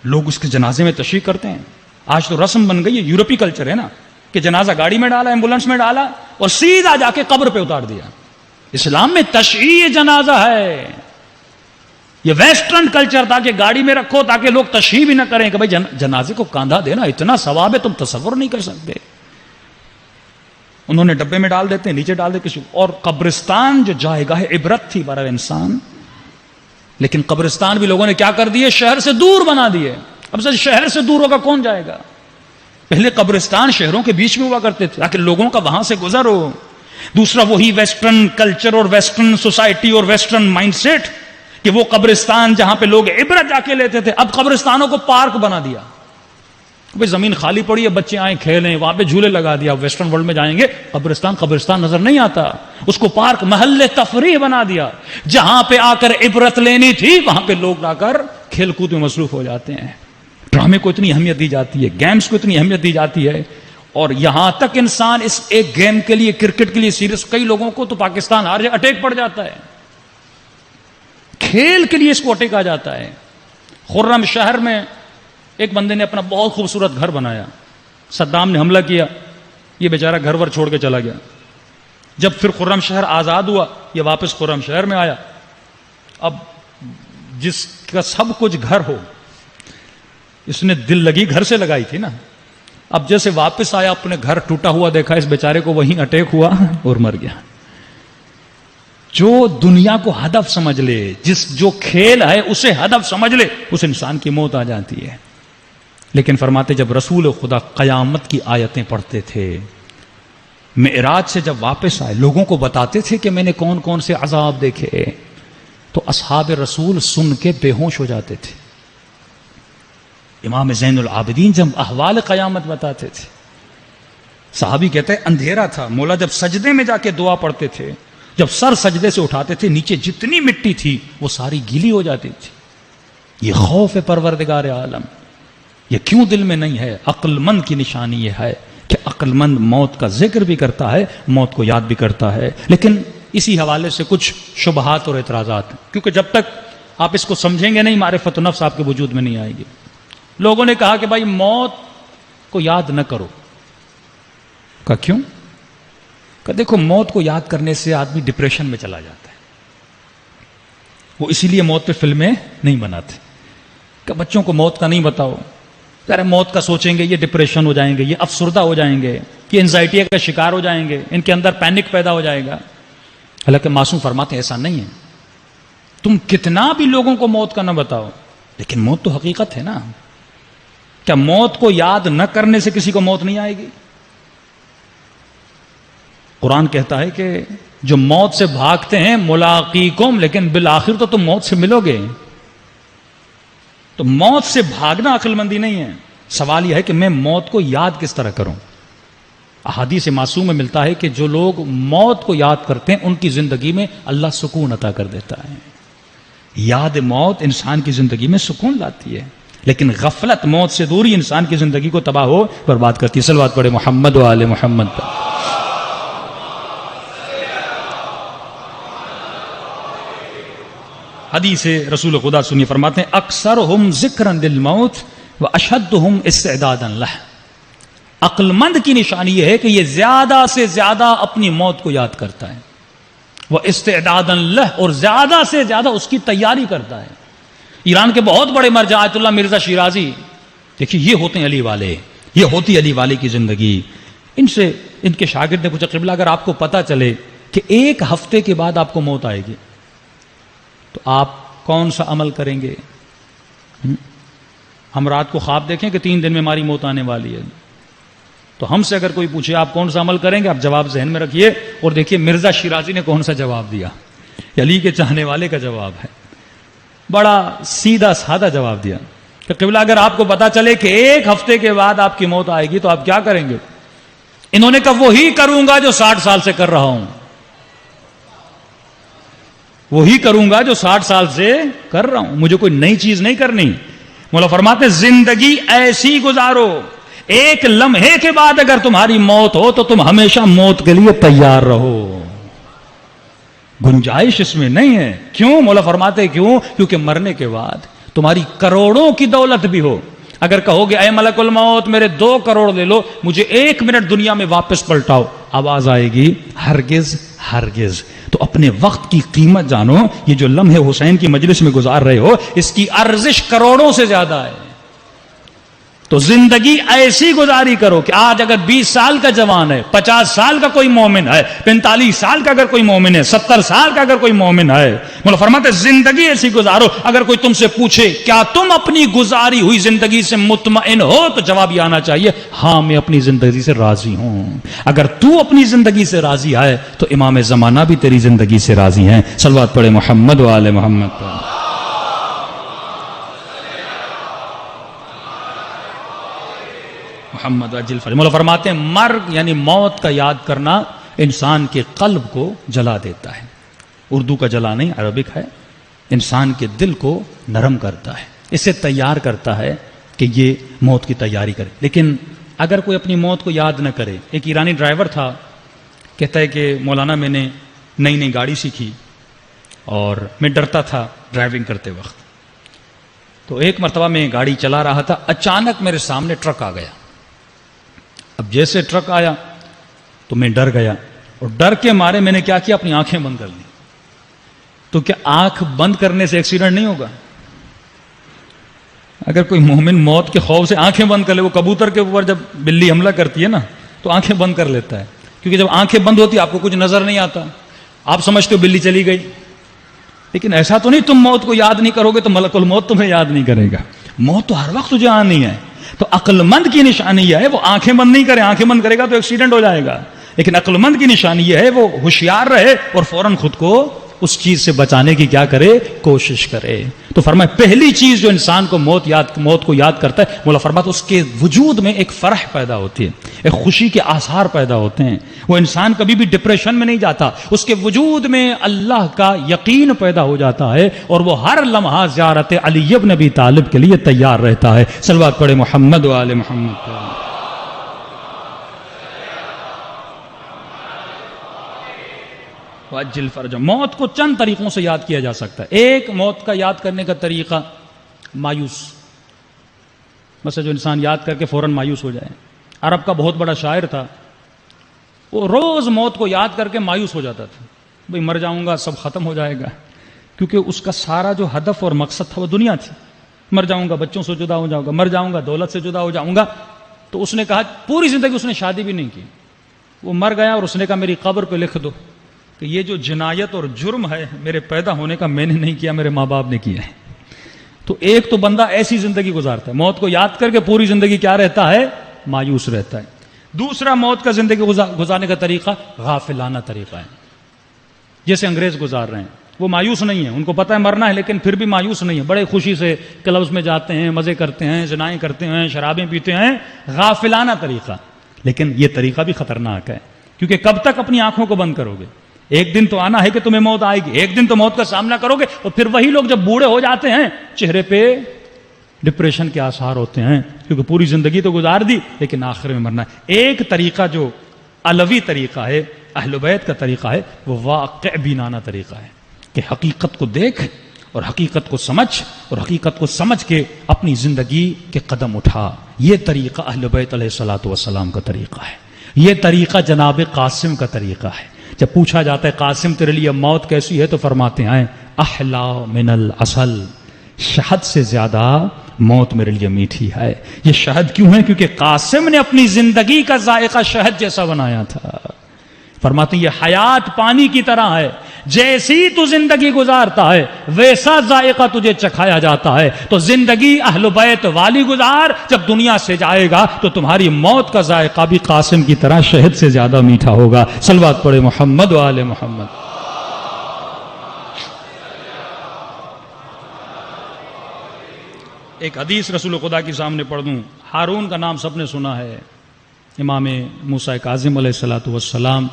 لوگ اس کے جنازے میں تشریح کرتے ہیں. آج تو رسم بن گئی ہے, یورپی کلچر ہے نا, کہ جنازہ گاڑی میں ڈالا, ایمبولنس میں ڈالا اور سیدھا جا کے قبر پہ اتار دیا. اسلام میں تشییع جنازہ ہے. یہ ویسٹرن کلچر تھا کہ گاڑی میں رکھو تاکہ لوگ تشییع بھی نہ کریں کہ بھائی جنازے کو کاندھا دینا اتنا ثواب ہے تم تصور نہیں کر سکتے. انہوں نے ڈبے میں ڈال دیتے ہیں, نیچے ڈال دیتے کسی. اور قبرستان جو جائے گاہ عبرت تھی برائے انسان, لیکن قبرستان بھی لوگوں نے کیا کر دیے, شہر سے دور بنا دیے. اب سے شہر سے دور ہوگا کون جائے گا؟ پہلے قبرستان شہروں کے بیچ میں ہوا کرتے تھے تاکہ لوگوں کا وہاں سے گزر ہو. دوسرا وہی ویسٹرن کلچر اور ویسٹرن سوسائٹی اور ویسٹرن مائنڈ سیٹ کہ وہ قبرستان جہاں پہ لوگ عبرت جا کے لیتے تھے, اب قبرستانوں کو پارک بنا دیا. بھئی زمین خالی پڑی ہے, بچے آئیں کھیلیں, وہاں پہ جھولے لگا دیا. ویسٹرن ورلڈ میں جائیں گے, قبرستان نظر نہیں آتا, اس کو پارک, محل تفریح بنا دیا. جہاں پہ آ کر عبرت لینی تھی وہاں پہ لوگ آ کر کھیل کود میں مصروف ہو جاتے ہیں. ڈرامے کو اتنی اہمیت دی جاتی ہے, گیمز کو اتنی اہمیت دی جاتی ہے. اور یہاں تک انسان اس ایک گیم کے لیے, کرکٹ کے لیے سیریس, کئی لوگوں کو تو پاکستان ہار جائے اٹیک پڑ جاتا ہے. کھیل کے لیے اس کو اٹیک آ جاتا ہے. خرم شہر میں ایک بندے نے اپنا بہت خوبصورت گھر بنایا. صدام نے حملہ کیا, یہ بیچارہ گھر ور چھوڑ کے چلا گیا. جب پھر خرم شہر آزاد ہوا, یہ واپس خرم شہر میں آیا. اب جس کا سب کچھ گھر ہو, اس نے دل لگی گھر سے لگائی تھی نا. اب جیسے واپس آیا, اپنے گھر ٹوٹا ہوا دیکھا, اس بیچارے کو وہیں اٹیک ہوا اور مر گیا. جو دنیا کو ہدف سمجھ لے, جو کھیل ہے اسے ہدف سمجھ لے, اس انسان کی موت آ جاتی ہے. لیکن فرماتے جب رسول خدا قیامت کی آیتیں پڑھتے تھے, معراج سے جب واپس آئے, لوگوں کو بتاتے تھے کہ میں نے کون کون سے عذاب دیکھے, تو اصحاب رسول سن کے بے ہوش ہو جاتے تھے. امام زین العابدین جب احوال قیامت بتاتے تھے، صحابی کہتے ہیں اندھیرا تھا، مولا جب سجدے میں جا کے دعا پڑھتے تھے، جب سر سجدے سے اٹھاتے تھے نیچے جتنی مٹی تھی وہ ساری گیلی ہو جاتی تھی۔ یہ خوف ہے پروردگار عالم، یہ کیوں دل میں نہیں ہے؟ عقل مند کی نشانی یہ ہے کہ عقل مند موت کا ذکر بھی کرتا ہے، موت کو یاد بھی کرتا ہے۔ لیکن اسی حوالے سے کچھ شبہات اور اعتراضات ہیں، کیونکہ جب تک آپ اس کو سمجھیں گے نہیں معرفت نفس آپ کے وجود میں نہیں آئے گی۔ لوگوں نے کہا کہ بھائی موت کو یاد نہ کرو، کہا کیوں؟ کہ دیکھو موت کو یاد کرنے سے آدمی ڈپریشن میں چلا جاتا ہے، وہ اسی لیے موت پہ فلمیں نہیں بناتے کہ بچوں کو موت کا نہیں بتاؤ، ارے موت کا سوچیں گے یہ ڈپریشن ہو جائیں گے، یہ افسردہ ہو جائیں گے، یہ انزائٹی کا شکار ہو جائیں گے، ان کے اندر پینک پیدا ہو جائے گا۔ حالانکہ معصوم فرماتے ہیں ایسا نہیں ہے، تم کتنا بھی لوگوں کو موت کا نہ بتاؤ لیکن موت تو حقیقت ہے نا۔ کیا موت کو یاد نہ کرنے سے کسی کو موت نہیں آئے گی؟ قرآن کہتا ہے کہ جو موت سے بھاگتے ہیں ملاقیکم، لیکن بالآخر تو تم موت سے ملو گے۔ تو موت سے بھاگنا عقل مندی نہیں ہے۔ سوال یہ ہے کہ میں موت کو یاد کس طرح کروں؟ احادیث معصوم میں ملتا ہے کہ جو لوگ موت کو یاد کرتے ہیں ان کی زندگی میں اللہ سکون عطا کر دیتا ہے۔ یاد موت انسان کی زندگی میں سکون لاتی ہے، لیکن غفلت موت سے دوری انسان کی زندگی کو تباہ ہو برباد کرتی ہے۔ صلوات پڑھے محمد و آل محمد پر۔ حدیث رسول خدا سنیے، فرماتے ہیں اکثرہم ذکرا للموت و اشدہم استعدادا لہ۔ عقل مند کی نشانی یہ ہے کہ یہ زیادہ سے زیادہ اپنی موت کو یاد کرتا ہے، وہ استعدادا لہ، اور زیادہ سے زیادہ اس کی تیاری کرتا ہے۔ ایران کے بہت بڑے مرجع آیت اللہ مرزا شیرازی، دیکھیے یہ ہوتے ہیں علی والے، یہ ہوتی علی والے کی زندگی۔ ان سے ان کے شاگرد نے پوچھا قبلہ اگر آپ کو پتا چلے کہ ایک ہفتے کے بعد آپ کو موت آئے گی تو آپ کون سا عمل کریں گے؟ ہم رات کو خواب دیکھیں کہ 3 دن میں ہماری موت آنے والی ہے، تو ہم سے اگر کوئی پوچھے آپ کون سا عمل کریں گے، آپ جواب ذہن میں رکھیے اور دیکھیے مرزا شیرازی نے کون سا جواب دیا۔ علی کے چاہنے والے کا جواب ہے، بڑا سیدھا سادہ جواب دیا کہ قبلہ اگر آپ کو پتا چلے کہ ایک ہفتے کے بعد آپ کی موت آئے گی تو آپ کیا کریں گے؟ انہوں نے کہا وہی کروں گا جو 60 سال سے کر رہا ہوں، وہی کروں گا جو 60 سال سے کر رہا ہوں، مجھے کوئی نئی چیز نہیں کرنی۔ مولا فرماتے زندگی ایسی گزارو، ایک لمحے کے بعد اگر تمہاری موت ہو تو تم ہمیشہ موت کے لیے تیار رہو، گنجائش اس میں نہیں ہے۔ کیوں؟ مولا فرماتے کیوں؟ کیونکہ مرنے کے بعد تمہاری کروڑوں کی دولت بھی ہو، اگر کہو گے اے ملک الموت میرے 2 کروڑ لے لو، مجھے 1 منٹ دنیا میں واپس پلٹاؤ، آواز آئے گی ہرگز ہرگز۔ تو اپنے وقت کی قیمت جانو، یہ جو لمحے حسین کی مجلس میں گزار رہے ہو اس کی ارزش کروڑوں سے زیادہ ہے۔ تو زندگی ایسی گزاری کرو کہ آج اگر 20 سال کا جوان ہے، 50 سال کا کوئی مومن ہے، 45 سال کا اگر کوئی مومن ہے، 70 سال کا اگر کوئی مومن ہے، مولا فرماتے زندگی ایسی گزارو، اگر کوئی تم سے پوچھے کیا تم اپنی گزاری ہوئی زندگی سے مطمئن ہو تو جواب یہ آنا چاہیے ہاں میں اپنی زندگی سے راضی ہوں۔ اگر تو اپنی زندگی سے راضی ہے تو امام زمانہ بھی تیری زندگی سے راضی ہیں۔ صلوات پڑھے محمد و آل محمد پر۔ محمد اجل فرج۔ مولا فرماتے ہیں مرگ یعنی موت کا یاد کرنا انسان کے قلب کو جلا دیتا ہے، اردو کا جلا نہیں عربک ہے، انسان کے دل کو نرم کرتا ہے، اسے تیار کرتا ہے کہ یہ موت کی تیاری کرے۔ لیکن اگر کوئی اپنی موت کو یاد نہ کرے، ایک ایرانی ڈرائیور تھا، کہتا ہے کہ مولانا میں نے نئی گاڑی سیکھی اور میں ڈرتا تھا ڈرائیونگ کرتے وقت، تو ایک مرتبہ میں گاڑی چلا رہا تھا، اچانک میرے سامنے ٹرک آ گیا۔ اب جیسے ٹرک آیا تو میں ڈر گیا، اور ڈر کے مارے میں نے کیا کیا، اپنی آنکھیں بند کر لی۔ تو کیا آنکھ بند کرنے سے ایکسیڈنٹ نہیں ہوگا؟ اگر کوئی مومن موت کے خوف سے آنکھیں بند کر لے، وہ کبوتر کے اوپر جب بلی حملہ کرتی ہے نا تو آنکھیں بند کر لیتا ہے، کیونکہ جب آنکھیں بند ہوتی آپ کو کچھ نظر نہیں آتا، آپ سمجھتے ہو بلی چلی گئی۔ لیکن ایسا تو نہیں تم موت کو یاد نہیں کرو گے تو ملک الموت تمہیں یاد نہیں کرے گا، موت تو ہر وقت تجھے آنی ہے۔ تو عقل مند کی نشانی یہ ہے وہ آنکھیں بند نہیں کرے، آنکھیں بند کرے گا تو ایکسیڈنٹ ہو جائے گا، لیکن عقل مند کی نشانی یہ ہے وہ ہوشیار رہے اور فوراً خود کو اس چیز سے بچانے کی کیا کرے؟ کوشش کرے. تو فرمایا پہلی چیز جو انسان کو موت کو یاد کرتا ہے، مولا فرماتا اس کے وجود میں ایک فرح پیدا ہوتی ہے، ایک خوشی کے آثار پیدا ہوتے ہیں. وہ انسان کبھی بھی ڈپریشن میں نہیں جاتا، اس کے وجود میں اللہ کا یقین پیدا ہو جاتا ہے، اور وہ ہر لمحہ زیارت علی بن ابی طالب کے لیے تیار رہتا ہے. صلوات پڑھے محمد و آل محمد. وَأَجِّلْ فَرْجَ. موت کو چند طریقوں سے یاد کیا جا سکتا ہے. ایک، موت کا یاد کرنے کا طریقہ مایوس، مثلا جو انسان یاد کر کے فوراً مایوس ہو جائے. عرب کا بہت بڑا شاعر تھا، وہ روز موت کو یاد کر کے مایوس ہو جاتا تھا. بھئی مر جاؤں گا، سب ختم ہو جائے گا، کیونکہ اس کا سارا جو ہدف اور مقصد تھا وہ دنیا تھی. مر جاؤں گا، بچوں سے جدا ہو جاؤں گا، مر جاؤں گا، دولت سے جدا ہو جاؤں گا. تو اس نے کہا، پوری زندگی اس نے شادی بھی نہیں کی. وہ مر گیا اور اس نے کہا میری قبر پہ لکھ دو کہ یہ جو جنایت اور جرم ہے میرے پیدا ہونے کا میں نے نہیں کیا، میرے ماں باپ نے کیا ہے. تو ایک تو بندہ ایسی زندگی گزارتا ہے، موت کو یاد کر کے پوری زندگی کیا رہتا ہے؟ مایوس رہتا ہے. دوسرا، موت کا زندگی گزارنے کا طریقہ غافلانہ طریقہ ہے. جیسے انگریز گزار رہے ہیں، وہ مایوس نہیں ہیں، ان کو پتہ ہے مرنا ہے، لیکن پھر بھی مایوس نہیں ہے، بڑے خوشی سے کلبز میں جاتے ہیں، مزے کرتے ہیں، زنائیں کرتے ہیں، شرابیں پیتے ہیں. غافلانہ طریقہ. لیکن یہ طریقہ بھی خطرناک ہے، کیونکہ کب تک اپنی آنکھوں کو بند کرو گے؟ ایک دن تو آنا ہے کہ تمہیں موت آئے گی، ایک دن تو موت کا سامنا کرو گے. اور پھر وہی لوگ جب بوڑھے ہو جاتے ہیں، چہرے پہ ڈپریشن کے آثار ہوتے ہیں، کیونکہ پوری زندگی تو گزار دی لیکن آخر میں مرنا ہے. ایک طریقہ جو علوی طریقہ ہے، اہل بیت کا طریقہ ہے، وہ واقع بینانہ طریقہ ہے کہ حقیقت کو دیکھ اور حقیقت کو سمجھ، اور حقیقت کو سمجھ کے اپنی زندگی کے قدم اٹھا. یہ طریقہ اہل بیت علیہ الصلوۃ والسلام کا طریقہ ہے. یہ طریقہ جناب قاسم کا طریقہ ہے. جب پوچھا جاتا ہے قاسم تیرے لیے موت کیسی ہے، تو فرماتے ہیں احلا من العسل، شہد سے زیادہ موت میرے لیے میٹھی ہے. یہ شہد کیوں ہے؟ کیونکہ قاسم نے اپنی زندگی کا ذائقہ شہد جیسا بنایا تھا. فرماتے ہیں یہ حیات پانی کی طرح ہے، جیسی تو زندگی گزارتا ہے ویسا ذائقہ تجھے چکھایا جاتا ہے. تو زندگی اہل بیت والی گزار، جب دنیا سے جائے گا تو تمہاری موت کا ذائقہ بھی قاسم کی طرح شہد سے زیادہ میٹھا ہوگا. صلوات پڑھے محمد و آل محمد. ایک حدیث رسول خدا کے سامنے پڑھ دوں. ہارون کا نام سب نے سنا ہے، امام موسیٰ کاظم علیہ الصلوۃ والسلام.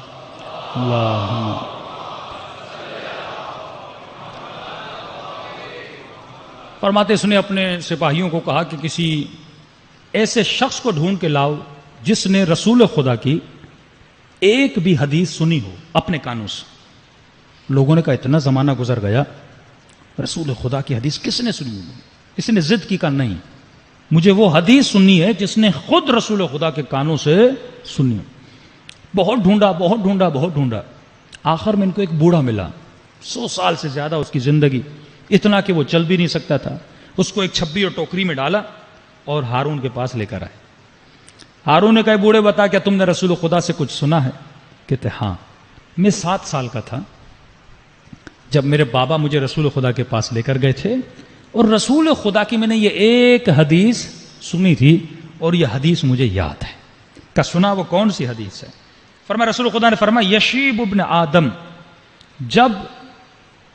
اللہم فرماتے اس نے اپنے سپاہیوں کو کہا کہ کسی ایسے شخص کو ڈھونڈ کے لاؤ جس نے رسول خدا کی ایک بھی حدیث سنی ہو اپنے کانوں سے. لوگوں نے کہا اتنا زمانہ گزر گیا، رسول خدا کی حدیث کس نے سنی ہو؟ اس نے ضد کی، کہا نہیں، مجھے وہ حدیث سننی ہے جس نے خود رسول خدا کے کانوں سے سنی ہو. بہت ڈھونڈا، بہت ڈھونڈا، بہت ڈھونڈا. آخر میں ان کو ایک بوڑھا ملا، 100 سال سے زیادہ اس کی زندگی، اتنا کہ وہ چل بھی نہیں سکتا تھا. اس کو ایک چھبی اور ٹوکری میں ڈالا اور ہارون کے پاس لے کر آئے. ہارون نے کہا بوڑھے بتا کیا تم نے رسول خدا سے کچھ سنا ہے؟ کہتے ہاں، میں 7 سال کا تھا جب میرے بابا مجھے رسول خدا کے پاس لے کر گئے تھے، اور رسول خدا کی میں نے یہ ایک حدیث سنی تھی اور یہ حدیث مجھے یاد ہے. کہ سنا وہ کون سی حدیث ہے؟ فرمایا رسول خدا نے فرمایا یشیب ابن آدم، جب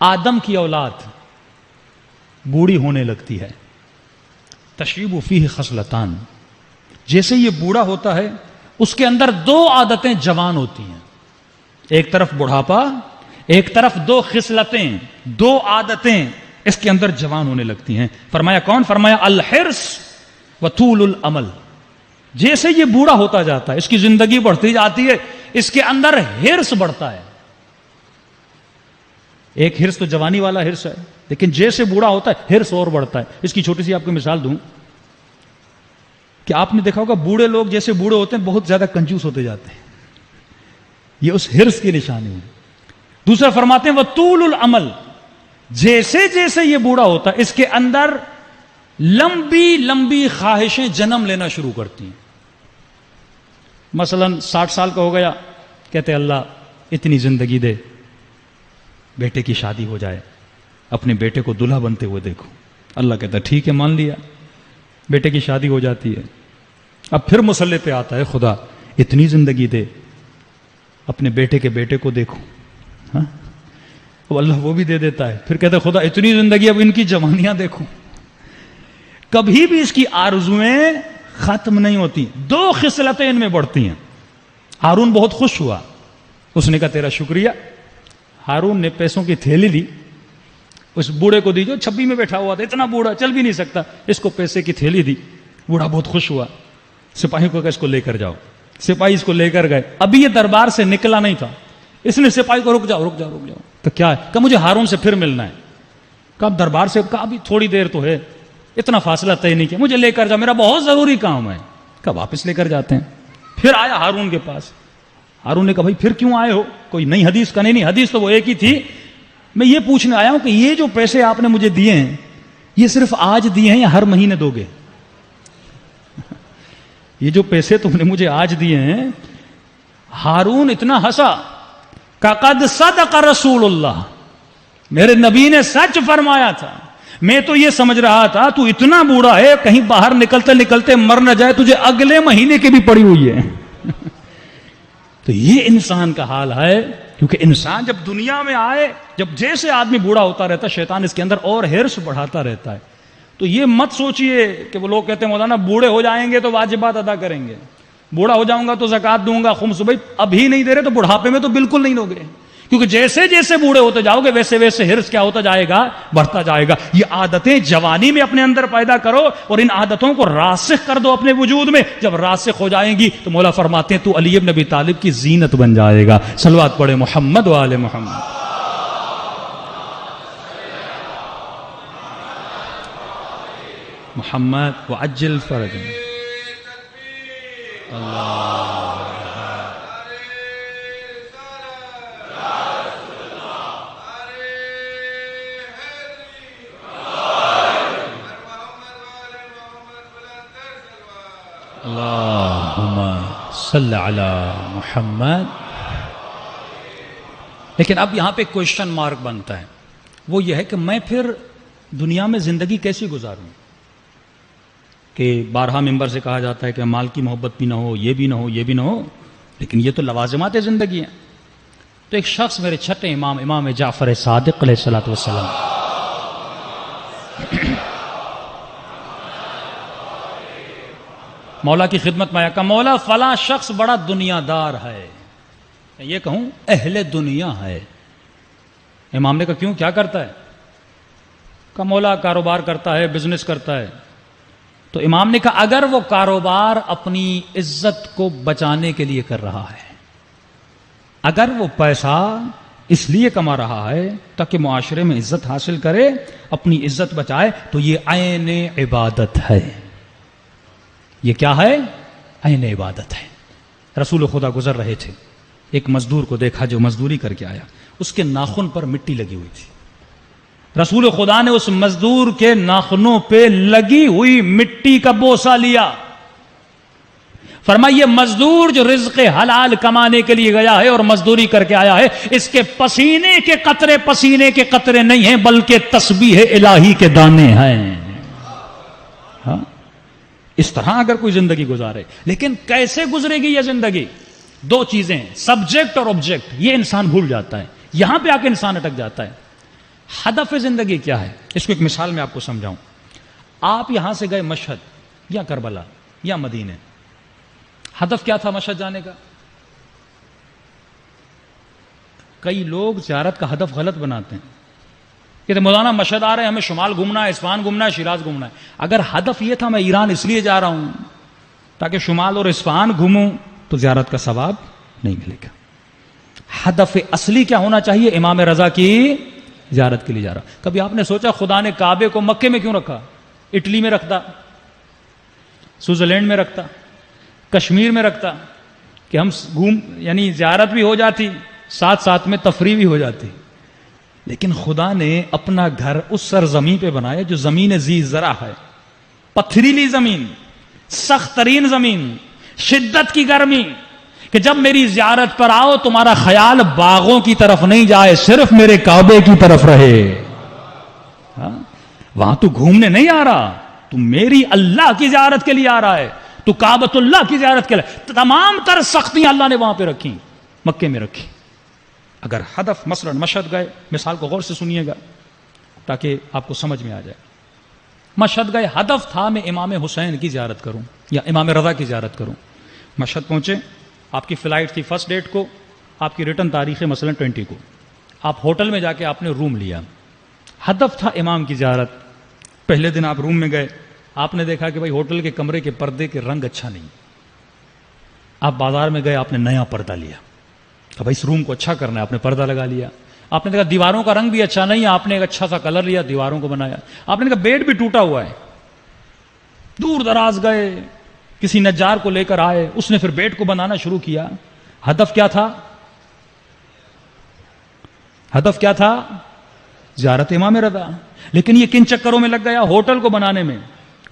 آدم کی اولاد بوڑھی ہونے لگتی ہے، تشیب فیہ خصلتان، جیسے یہ بوڑھا ہوتا ہے اس کے اندر 2 عادتیں جوان ہوتی ہیں. ایک طرف بڑھاپا، ایک طرف 2 خصلتیں، 2 عادتیں اس کے اندر جوان ہونے لگتی ہیں. فرمایا کون؟ فرمایا الحرص وطول العمل. جیسے یہ بوڑھا ہوتا جاتا ہے، اس کی زندگی بڑھتی جاتی ہے، اس کے اندر ہرس بڑھتا ہے. ایک ہرس تو جوانی والا ہرس ہے، لیکن جیسے بوڑھا ہوتا ہے ہرس اور بڑھتا ہے. اس کی چھوٹی سی آپ کو مثال دوں کہ آپ نے دیکھا ہوگا بوڑھے لوگ جیسے بوڑھے ہوتے ہیں بہت زیادہ کنجوس ہوتے جاتے ہیں، یہ اس ہرس کی نشانی ہے. دوسرا فرماتے ہیں وطول العمل، جیسے جیسے یہ بوڑھا ہوتا ہے اس کے اندر لمبی لمبی خواہشیں جنم لینا شروع کرتی ہیں. مثلا 60 سال کا ہو گیا، کہتے اللہ اتنی زندگی دے، بیٹے کی شادی ہو جائے، اپنے بیٹے کو دلہا بنتے ہوئے دیکھو. اللہ کہتا ہے ٹھیک ہے مان لیا، بیٹے کی شادی ہو جاتی ہے. اب پھر مسئلے پہ آتا ہے خدا اتنی زندگی دے، اپنے بیٹے کے بیٹے کو دیکھو. ہاں وہ اللہ وہ بھی دے دیتا ہے. پھر کہتا ہے خدا اتنی زندگی اب ان کی جوانیاں دیکھوں. کبھی بھی اس کی آرزویں ختم نہیں ہوتی. 2 خصلتیں ان میں بڑھتی ہیں. ہارون بہت خوش ہوا. اس نے کہا تیرا شکریہ. ہارون نے پیسوں کی تھیلی لی, اس بوڑھے کو دی جو چھبی میں بیٹھا ہوا تھا, اتنا بوڑھا چل بھی نہیں سکتا, اس کو پیسے کی تھیلی دی. بوڑھا بہت خوش ہوا. سپاہی کو کہا اس کو لے کر جاؤ. سپاہی اس کو لے کر گئے. ابھی یہ دربار سے نکلا نہیں تھا, اس نے سپاہی کو رک جاؤ رک جاؤ رک جاؤ. تو کیا ہے؟ کہ مجھے ہارون سے پھر ملنا ہے. کہا دربار سے, کہا ابھی تھوڑی دیر تو ہے, اتنا فاصلہ طے نہیں کیا, مجھے لے کر جاؤ, میرا بہت ضروری کام ہے. کہا واپس لے کر جاتے ہیں. پھر آیا ہارون کے پاس. ہارون نے کہا بھائی پھر کیوں آئے ہو؟ کوئی نئی حدیث کا؟ نہیں, حدیث تو وہ ایک ہی تھی. میں یہ پوچھنے آیا ہوں کہ یہ جو پیسے آپ نے مجھے دیے ہیں یہ صرف آج دیے ہیں یا ہر مہینے دو گے؟ یہ جو پیسے تم نے مجھے آج دیے ہیں. ہارون اتنا ہنسا کہ قد صدق رسول اللہ, میرے نبی نے سچ فرمایا تھا. میں تو یہ سمجھ رہا تھا تو اتنا بوڑھا ہے کہیں باہر نکلتے نکلتے مر نہ جائے, تجھے اگلے مہینے کی بھی پڑی ہوئی ہے. تو یہ انسان کا حال ہے. کیونکہ انسان جب دنیا میں آئے, جب جیسے آدمی بوڑھا ہوتا رہتا ہے, شیطان اس کے اندر اور ہرس بڑھاتا رہتا ہے. تو یہ مت سوچئے کہ وہ لوگ کہتے ہیں مولانا بوڑھے ہو جائیں گے تو واجبات ادا کریں گے, بوڑھا ہو جاؤں گا تو زکات دوں گا, خمس. بھائی ابھی نہیں دے رہے تو بڑھاپے میں تو بالکل نہیں دو گے, کیونکہ جیسے جیسے بوڑھے ہوتے جاؤ گے ویسے ویسے ہرس کیا ہوتا جائے گا؟ بڑھتا جائے گا. یہ عادتیں جوانی میں اپنے اندر پیدا کرو اور ان عادتوں کو راسخ کر دو اپنے وجود میں. جب راسخ ہو جائیں گی تو مولا فرماتے ہیں تو علی بن ابی طالب کی زینت بن جائے گا. صلوات پڑھے محمد و آل محمد. محمد وعجل فرج. اللہم صلی علی محمد. لیکن اب یہاں پہ کوشچن مارک بنتا ہے, وہ یہ ہے کہ میں پھر دنیا میں زندگی کیسی گزاروں؟ کہ بارہا ممبر سے کہا جاتا ہے کہ مال کی محبت بھی نہ ہو, یہ بھی نہ ہو, یہ بھی نہ ہو, لیکن یہ تو لوازمات زندگی ہیں. تو ایک شخص میرے چھٹے امام, امام جعفر صادق علیہ الصلوۃ والسلام, مولا کی خدمت میں آیا. کہ مولا فلاں شخص بڑا دنیا دار ہے, یہ کہوں اہل دنیا ہے. امام نے کہا کیوں, کیا کرتا ہے؟ کہ مولا کاروبار کرتا ہے, بزنس کرتا ہے. تو امام نے کہا اگر وہ کاروبار اپنی عزت کو بچانے کے لیے کر رہا ہے, اگر وہ پیسہ اس لیے کما رہا ہے تاکہ معاشرے میں عزت حاصل کرے, اپنی عزت بچائے, تو یہ عین عبادت ہے. یہ کیا ہے؟ عین عبادت ہے. رسول خدا گزر رہے تھے, ایک مزدور کو دیکھا جو مزدوری کر کے آیا, اس کے ناخن پر مٹی لگی ہوئی تھی. رسول خدا نے اس مزدور کے ناخنوں پہ لگی ہوئی مٹی کا بوسہ لیا. فرمایا یہ مزدور جو رزق حلال کمانے کے لیے گیا ہے اور مزدوری کر کے آیا ہے, اس کے پسینے کے قطرے نہیں ہیں بلکہ تسبیح الہی کے دانے ہیں. ہاں, اس طرح اگر کوئی زندگی گزارے. لیکن کیسے گزرے گی یہ زندگی؟ 2 چیزیں, سبجیکٹ اور آبجیکٹ. یہ انسان بھول جاتا ہے, یہاں پہ آ کے انسان اٹک جاتا ہے. ہدف زندگی کیا ہے؟ اس کو ایک مثال میں آپ کو سمجھاؤں. آپ یہاں سے گئے مشہد یا کربلا یا مدینے, ہدف کیا تھا مشہد جانے کا؟ کئی لوگ زیارت کا ہدف غلط بناتے ہیں, کہتے مولانا مشہد آ رہے ہیں, ہمیں شمال گھومنا ہے, اصفہان گھومنا ہے, شیراز گھومنا ہے. اگر ہدف یہ تھا میں ایران اس لیے جا رہا ہوں تاکہ شمال اور اصفہان گھوموں, تو زیارت کا ثواب نہیں ملے گا. ہدف اصلی کیا ہونا چاہیے؟ امام رضا کی زیارت کے لیے جا رہا. کبھی آپ نے سوچا خدا نے کعبے کو مکے میں کیوں رکھا؟ اٹلی میں رکھتا, سوئٹزرلینڈ میں رکھتا, کشمیر میں رکھتا, کہ ہم یعنی زیارت بھی ہو جاتی, ساتھ ساتھ میں تفریح بھی ہو جاتی. لیکن خدا نے اپنا گھر اس سرزمین پہ بنایا جو زمین ذی زرع ہے, پتھریلی زمین, سخت ترین زمین, شدت کی گرمی, کہ جب میری زیارت پر آؤ تمہارا خیال باغوں کی طرف نہیں جائے, صرف میرے کعبے کی طرف رہے. ہاں؟ وہاں تو گھومنے نہیں آ رہا, تو میری اللہ کی زیارت کے لیے آ رہا ہے, تو کعبۃ اللہ کی زیارت کے لیے. تمام تر سختیاں اللہ نے وہاں پہ رکھی, مکے میں رکھی. اگر ہدف مثلا مشہد گئے، مثال کو غور سے سنیے گا تاکہ آپ کو سمجھ میں آ جائے. مشہد گئے، ہدف تھا میں امام حسین کی زیارت کروں یا امام رضا کی زیارت کروں. مشہد پہنچے، آپ کی فلائٹ تھی فرسٹ ڈیٹ کو، آپ کی ریٹرن تاریخ ہے مثلا 20 کو. آپ ہوٹل میں جا کے آپ نے روم لیا، ہدف تھا امام کی زیارت. پہلے دن آپ روم میں گئے، آپ نے دیکھا کہ بھائی ہوٹل کے کمرے کے پردے کے رنگ اچھا نہیں. آپ بازار میں گئے، آپ نے نیا پردہ لیا کہ بھائی اس روم کو اچھا کرنا ہے، آپ نے پردہ لگا لیا. آپ نے دیکھا دیواروں کا رنگ بھی اچھا نہیں ہے، آپ نے ایک اچھا سا کلر لیا، دیواروں کو بنایا. آپ نے دیکھا بیڈ بھی ٹوٹا ہوا ہے، دور دراز گئے، کسی نجار کو لے کر آئے، اس نے پھر بیڈ کو بنانا شروع کیا. ہدف کیا تھا؟ ہدف کیا تھا؟ زیارت امام رضا. لیکن یہ کن چکروں میں لگ گیا؟ ہوٹل کو بنانے میں.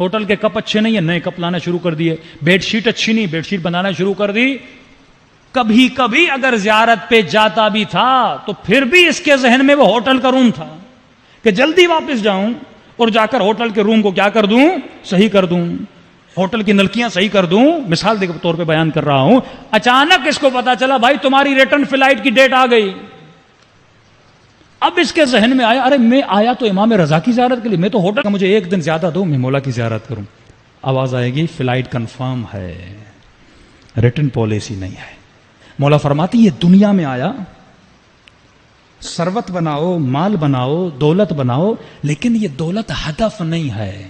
ہوٹل کے کپ اچھے نہیں ہیں، نئے کپ لانا شروع کر دیے. بیڈ شیٹ اچھی نہیں، بیڈ شیٹ بنانا شروع کر دی. کبھی کبھی اگر زیارت پہ جاتا بھی تھا تو پھر بھی اس کے ذہن میں وہ ہوٹل کا روم تھا کہ جلدی واپس جاؤں اور جا کر ہوٹل کے روم کو کیا کر دوں؟ صحیح کر دوں، ہوٹل کی نلکیاں صحیح کر دوں. مثال کے طور پہ بیان کر رہا ہوں. اچانک اس کو پتا چلا بھائی تمہاری ریٹرن فلائٹ کی ڈیٹ آ گئی. اب اس کے ذہن میں آیا ارے میں آیا تو امام رضا کی زیارت کے لیے، میں تو ہوٹل کا مجھے ایک دن زیادہ دو، میں مولا کی زیارت کروں. آواز آئے گی فلائٹ کنفرم ہے، ریٹرن پالیسی نہیں ہے. مولا فرماتی یہ دنیا میں آیا، ثروت بناؤ، مال بناؤ، دولت بناؤ، لیکن یہ دولت ہدف نہیں ہے.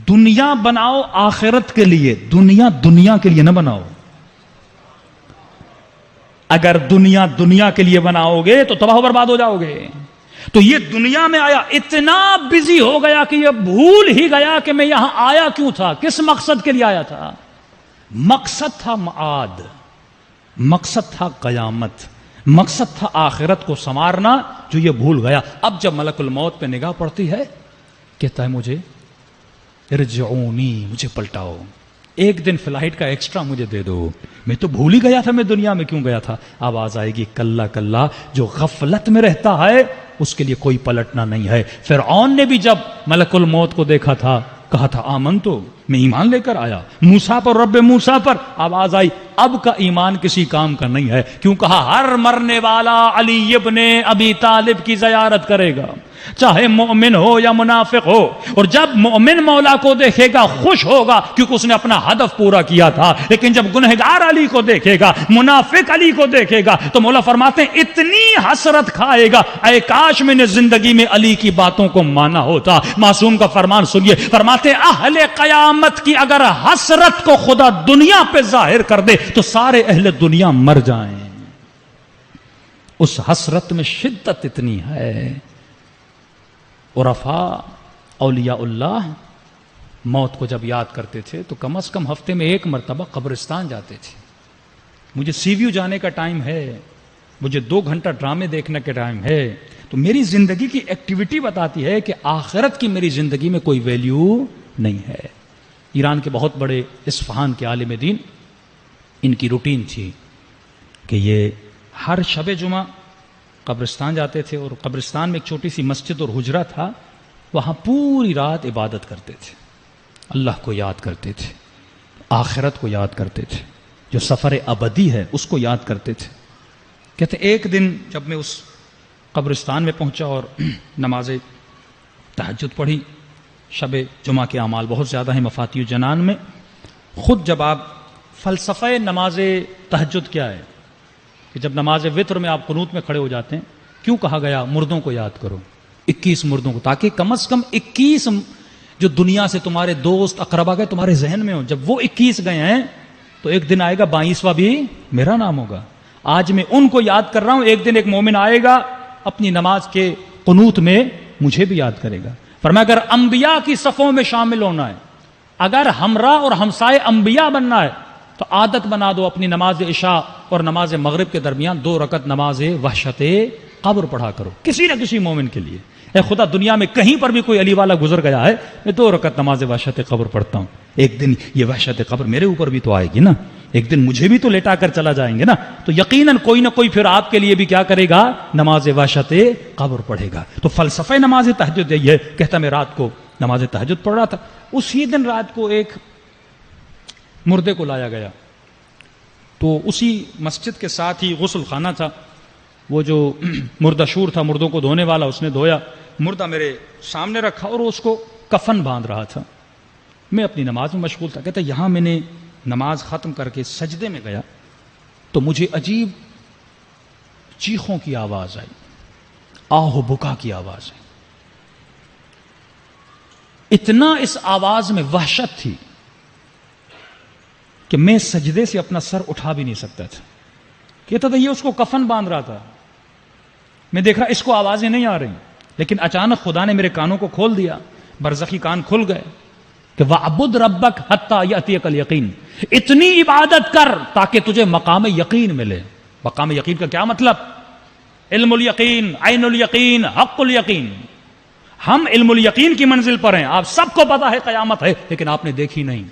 دنیا بناؤ آخرت کے لیے، دنیا کے لیے نہ بناؤ. اگر دنیا کے لیے بناؤ گے تو تباہ و برباد ہو جاؤ گے. تو یہ دنیا میں آیا، اتنا بزی ہو گیا کہ یہ بھول ہی گیا کہ میں یہاں آیا کیوں تھا، کس مقصد کے لیے آیا تھا. مقصد تھا معاد، مقصد تھا قیامت، مقصد تھا آخرت کو سنوارنا، جو یہ بھول گیا. اب جب ملک الموت پہ نگاہ پڑتی ہے کہتا ہے مجھے ارجعونی، مجھے پلٹاؤ، ایک دن فلائٹ کا ایکسٹرا مجھے دے دو، میں تو بھول ہی گیا تھا میں دنیا میں کیوں گیا تھا. آواز آئے گی کلا کلا، جو غفلت میں رہتا ہے اس کے لیے کوئی پلٹنا نہیں ہے. فرعون نے بھی جب ملک الموت کو دیکھا تھا کہا تھا آمنتو، میں ایمان لے کر آیا. موسیٰ پر، رب موسیٰ پر آواز آئی اب کا ایمان کسی کام کا نہیں ہے. کیوں کہا ہر مرنے والا علی ابن ابی طالب کی زیارت کرے گا، چاہے مومن ہو یا منافق ہو. اور جب مومن مولا کو دیکھے گا خوش ہوگا کیونکہ اس نے اپنا ہدف پورا کیا تھا. لیکن جب گنہگار علی کو دیکھے گا، منافق علی کو دیکھے گا تو مولا فرماتے ہیں اتنی حسرت کھائے گا اے کاش میں نے زندگی میں علی کی باتوں کو مانا ہوتا. معصوم کا فرمان سنیے، فرماتے ہیں اہل قیامت کی اگر حسرت کو خدا دنیا پہ ظاہر کر دے تو سارے اہل دنیا مر جائیں. اس حسرت میں شدت اتنی ہے. عرفاء اولیاء اللہ موت کو جب یاد کرتے تھے تو کم از کم ہفتے میں ایک مرتبہ قبرستان جاتے تھے. مجھے سی ویو جانے کا ٹائم ہے، مجھے 2 گھنٹہ ڈرامے دیکھنے کا ٹائم ہے. تو میری زندگی کی ایکٹیویٹی بتاتی ہے کہ آخرت کی میری زندگی میں کوئی ویلیو نہیں ہے. ایران کے بہت بڑے اصفہان کے عالم دین، ان کی روٹین تھی کہ یہ ہر شب جمعہ قبرستان جاتے تھے، اور قبرستان میں ایک چھوٹی سی مسجد اور حجرہ تھا، وہاں پوری رات عبادت کرتے تھے، اللہ کو یاد کرتے تھے، آخرت کو یاد کرتے تھے، جو سفر ابدی ہے اس کو یاد کرتے تھے. کہتے ایک دن جب میں اس قبرستان میں پہنچا اور نماز تہجد پڑھی، شب جمعہ کے اعمال بہت زیادہ ہیں مفاتیح جنان میں. خود جب آپ فلسفہ نماز تہجد کیا ہے کہ جب نماز وتر میں آپ قنوت میں کھڑے ہو جاتے ہیں، کیوں کہا گیا مردوں کو یاد کرو، 21 مردوں کو، تاکہ کم از کم 21 جو دنیا سے تمہارے دوست اقربا گئے تمہارے ذہن میں ہو. جب وہ 21 گئے ہیں تو ایک دن آئے گا 22واں بھی میرا نام ہوگا. آج میں ان کو یاد کر رہا ہوں، ایک دن ایک مومن آئے گا اپنی نماز کے قنوت میں مجھے بھی یاد کرے گا. فرمایا اگر انبیاء کی صفوں میں شامل ہونا ہے، اگر ہمراہ اور ہمسائے انبیاء بننا ہے تو عادت بنا دو اپنی نماز عشاء اور نماز مغرب کے درمیان 2 رکعت نماز وحشت قبر پڑھا کرو، کسی نہ کسی مومن کے لیے. اے خدا دنیا میں کہیں پر بھی کوئی علی والا گزر گیا ہے، میں 2 رکعت نماز وحشت قبر پڑھتا ہوں. ایک دن یہ وحشت قبر میرے اوپر بھی تو آئے گی نا، ایک دن مجھے بھی تو لٹا کر چلا جائیں گے نا، تو یقیناً کوئی نہ کوئی پھر آپ کے لیے بھی کیا کرے گا، نماز وحشت قبر پڑھے گا. تو فلسفہ نماز تہجد یہی ہے. کہتا میں رات کو نماز تہجد پڑھ رہا تھا، اسی دن رات کو ایک مردے کو لایا گیا، تو اسی مسجد کے ساتھ ہی غسل خانہ تھا. وہ جو مردشور تھا مردوں کو دھونے والا، اس نے دھویا، مردہ میرے سامنے رکھا اور اس کو کفن باندھ رہا تھا. میں اپنی نماز میں مشغول تھا. کہتا یہاں میں نے نماز ختم کر کے سجدے میں گیا تو مجھے عجیب چیخوں کی آواز آئی، آہ و بکا کی آواز آئی. اتنا اس آواز میں وحشت تھی کہ میں سجدے سے اپنا سر اٹھا بھی نہیں سکتا تھا. کہتا تھا یہ اس کو کفن باندھ رہا تھا، میں دیکھ رہا اس کو آوازیں نہیں آ رہی، لیکن اچانک خدا نے میرے کانوں کو کھول دیا، برزخی کان کھل گئے کہ وَعْبُدْ رَبَّكَ حَتَّى يَأْتِيَكَ الْيَقِينُ، اتنی عبادت کر تاکہ تجھے مقام یقین ملے. مقام یقین کا کیا مطلب؟ علم الیقین، عین الیقین، حق الیقین. ہم علم الیقین کی منزل پر ہیں. آپ سب کو پتا ہے قیامت ہے لیکن آپ نے دیکھی نہیں.